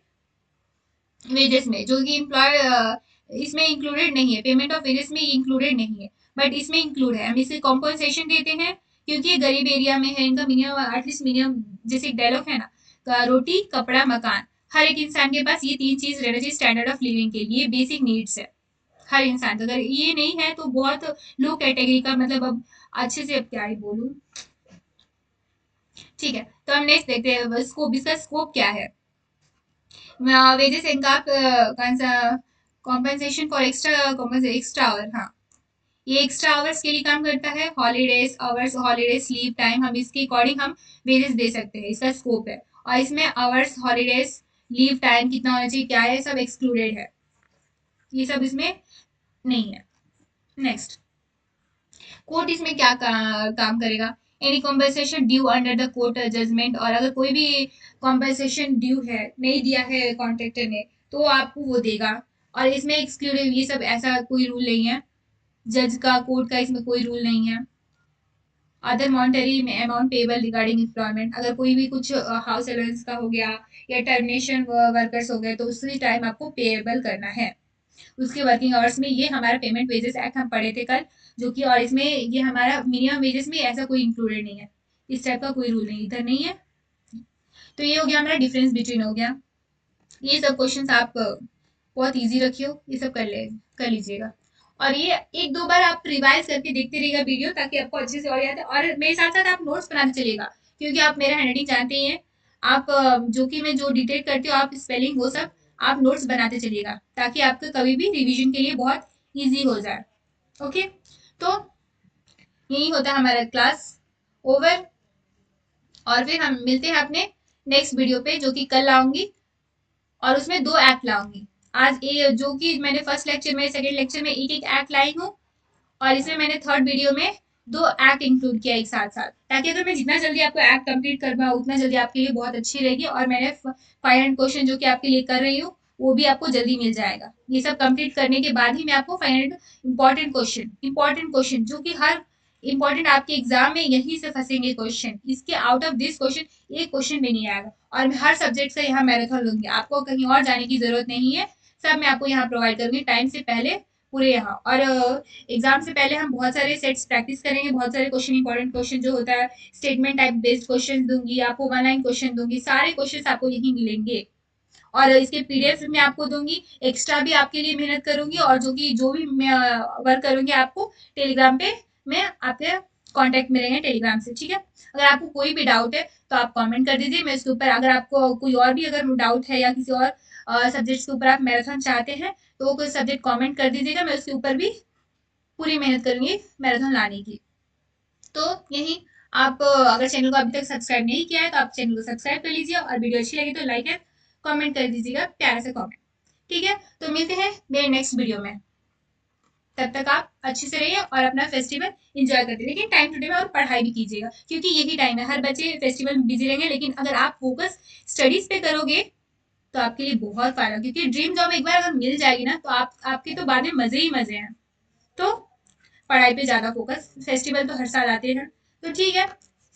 वेजेस में, जो कि एम्प्लॉय इसमें इंक्लूडेड नहीं है, पेमेंट ऑफ वेजेस में इंक्लूडेड नहीं है, बट इसमें इंक्लूड है। हम इसे कॉम्पनसेशन देते हैं क्योंकि ये गरीब एरिया में है, इनका मिनिमम एटलीस्ट मिनिमम, जैसे एक डायलॉग है ना, रोटी कपड़ा मकान, हर एक इंसान के पास ये तीन चीज रहना चाहिए स्टैंडर्ड ऑफ लिविंग के लिए, बेसिक नीड्स है हर इंसान का। अगर ये नहीं है तो बहुत लो कैटेगरी का, मतलब अब अच्छे से अब क्या ही बोलूं। ठीक है, तो हम नेक्स्ट देखते हैं स्कोप, इसका स्कोप क्या है। वेजेस इनका कौन सा, कॉम्पेंसेशन फॉर एक्स्ट्रा आवर, हाँ, ये एक्स्ट्रा आवर्स के लिए काम करता है। Holidays hours, holidays leave time, हम इसके अकॉर्डिंग हम वेजेस दे सकते हैं, इसका स्कोप है। और इसमें आवर्स, हॉलीडेज, लीव टाइम कितना होना चाहिए, क्या है, सब एक्सक्लूडेड है, ये सब इसमें नहीं है। नेक्स्ट, कोर्ट इसमें क्या काम करेगा? Any compensation due under the court judgement, और अगर कोई भी कॉम्पेंसेशन ड्यू है, नहीं दिया है कॉन्ट्रेक्टर ने, तो आपको वो देगा। और इसमें एक्सक्लूडिव, ये सब ऐसा कोई रूल नहीं है, जज का, कोर्ट का इसमें कोई रूल नहीं है। Other monetary amount payable regarding employment, अगर कोई भी कुछ हाउस अलाउंस का हो गया या टर्मिनेशन वर्कर्स हो गए, तो उसी टाइम आपको पेएबल करना है उसके वर्किंग आवर्स में। ये हमारा पेमेंट वेजेस एक्ट हम पढ़े थे कल, जो कि, और इसमें ये हमारा मिनिमम वेजेस में ऐसा कोई इंक्लूडेड नहीं है, इस टाइप का कोई रूल नहीं, इधर नहीं है। तो ये हो गया हमारा डिफरेंस बिटवीन हो गया। ये सब क्वेश्चंस आप बहुत इजी रखियो, ये सब कर लीजिएगा। और ये एक दो बार आप रिवाइज करके देखते रहिएगा वीडियो, ताकि आपको अच्छे से और याद है। और मेरे साथ साथ आप नोट्स बनाते चलिएगा, क्योंकि आप मेरा हैंडराइटिंग जानते ही हैं। आप जो कि मैं जो डिटेक्ट करती हूँ, आप स्पेलिंग वो सब आप नोट्स बनाते चलिएगा, ताकि आपको कभी भी रिवीजन के लिए बहुत ईजी हो जाए। ओके, तो यही होता है हमारा क्लास ओवर। और फिर हम मिलते हैं अपने नेक्स्ट वीडियो पे, जो कि कल लाऊंगी, और उसमें दो एक्ट लाऊंगी। आज ये जो कि मैंने फर्स्ट लेक्चर में, सेकंड लेक्चर में एक एक एक्ट लाई हूँ, और इसमें मैंने थर्ड वीडियो में दो एक्ट इंक्लूड किया एक साथ साथ, ताकि अगर मैं जितना जल्दी आपको एक्ट कंप्लीट कर पाऊँ उतना जल्दी आपके लिए बहुत अच्छी रहेगी। और मैंने 500 क्वेश्चन जो कि आपके लिए कर रही हूँ, वो भी आपको जल्दी मिल जाएगा। ये सब कंप्लीट करने के बाद ही मैं आपको 500 इंपॉर्टेंट क्वेश्चन जो कि हर इंपॉर्टेंट आपके एग्जाम में यहीं से फंसेंगे क्वेश्चन, इसके आउट ऑफ दिस क्वेश्चन एक क्वेश्चन भी नहीं आएगा। और मैं हर सब्जेक्ट का यहाँ मैराथन लूंगी, आपको कहीं और जाने की जरूरत नहीं है, सब मैं आपको यहाँ प्रोवाइड करूंगी टाइम से पहले पूरे यहाँ। और एग्जाम से पहले हम बहुत सारे सेट्स प्रैक्टिस करेंगे, बहुत सारे क्वेश्चन, इंपॉर्टेंट क्वेश्चन जो होता है, स्टेटमेंट टाइप बेस्ड क्वेश्चन दूंगी आपको, वन लाइन क्वेश्चन दूंगी, सारे क्वेश्चन आपको यहीं मिलेंगे। और इसके पीडीएफ मैं आपको दूंगी, एक्स्ट्रा भी आपके लिए मेहनत करूंगी, और जो भी मैं वर्क करूंगी आपको टेलीग्राम पे, मैं आपके कांटेक्ट में रहेंगे टेलीग्राम से, ठीक है। अगर आपको कोई भी डाउट है तो आप कमेंट कर दीजिए, मैं इसके ऊपर, अगर आपको कोई और भी अगर डाउट है या किसी और सब्जेक्ट के ऊपर आप मैराथन चाहते हैं, तो वो कोई सब्जेक्ट कमेंट कर दीजिएगा, मैं उसके ऊपर भी पूरी मेहनत करूंगी मैराथन लाने की। तो यही, आप अगर चैनल को अभी तक सब्सक्राइब नहीं किया है तो आप चैनल को सब्सक्राइब कर लीजिए, और वीडियो अच्छी लगी तो लाइक एंड कमेंट कर दीजिएगा, प्यारा सा कमेंट, ठीक है। तो मिलते हैं मेरे नेक्स्ट वीडियो में, तब तक आप अच्छे से रहिए और अपना फेस्टिवल एंजॉय करते रहिए, लेकिन टाइम टू टाइम और पढ़ाई भी कीजिएगा, क्योंकि यही टाइम है, हर बच्चे फेस्टिवल में बिजी रहेंगे, लेकिन अगर आप फोकस स्टडीज पे करोगे तो आपके लिए बहुत फायदा, क्योंकि ड्रीम जॉब एक बार अगर मिल जाएगी ना, तो आपके तो बाद में मजे ही मजे हैं। तो पढ़ाई पे ज्यादा फोकस, फेस्टिवल तो हर साल आते हैं, तो ठीक है।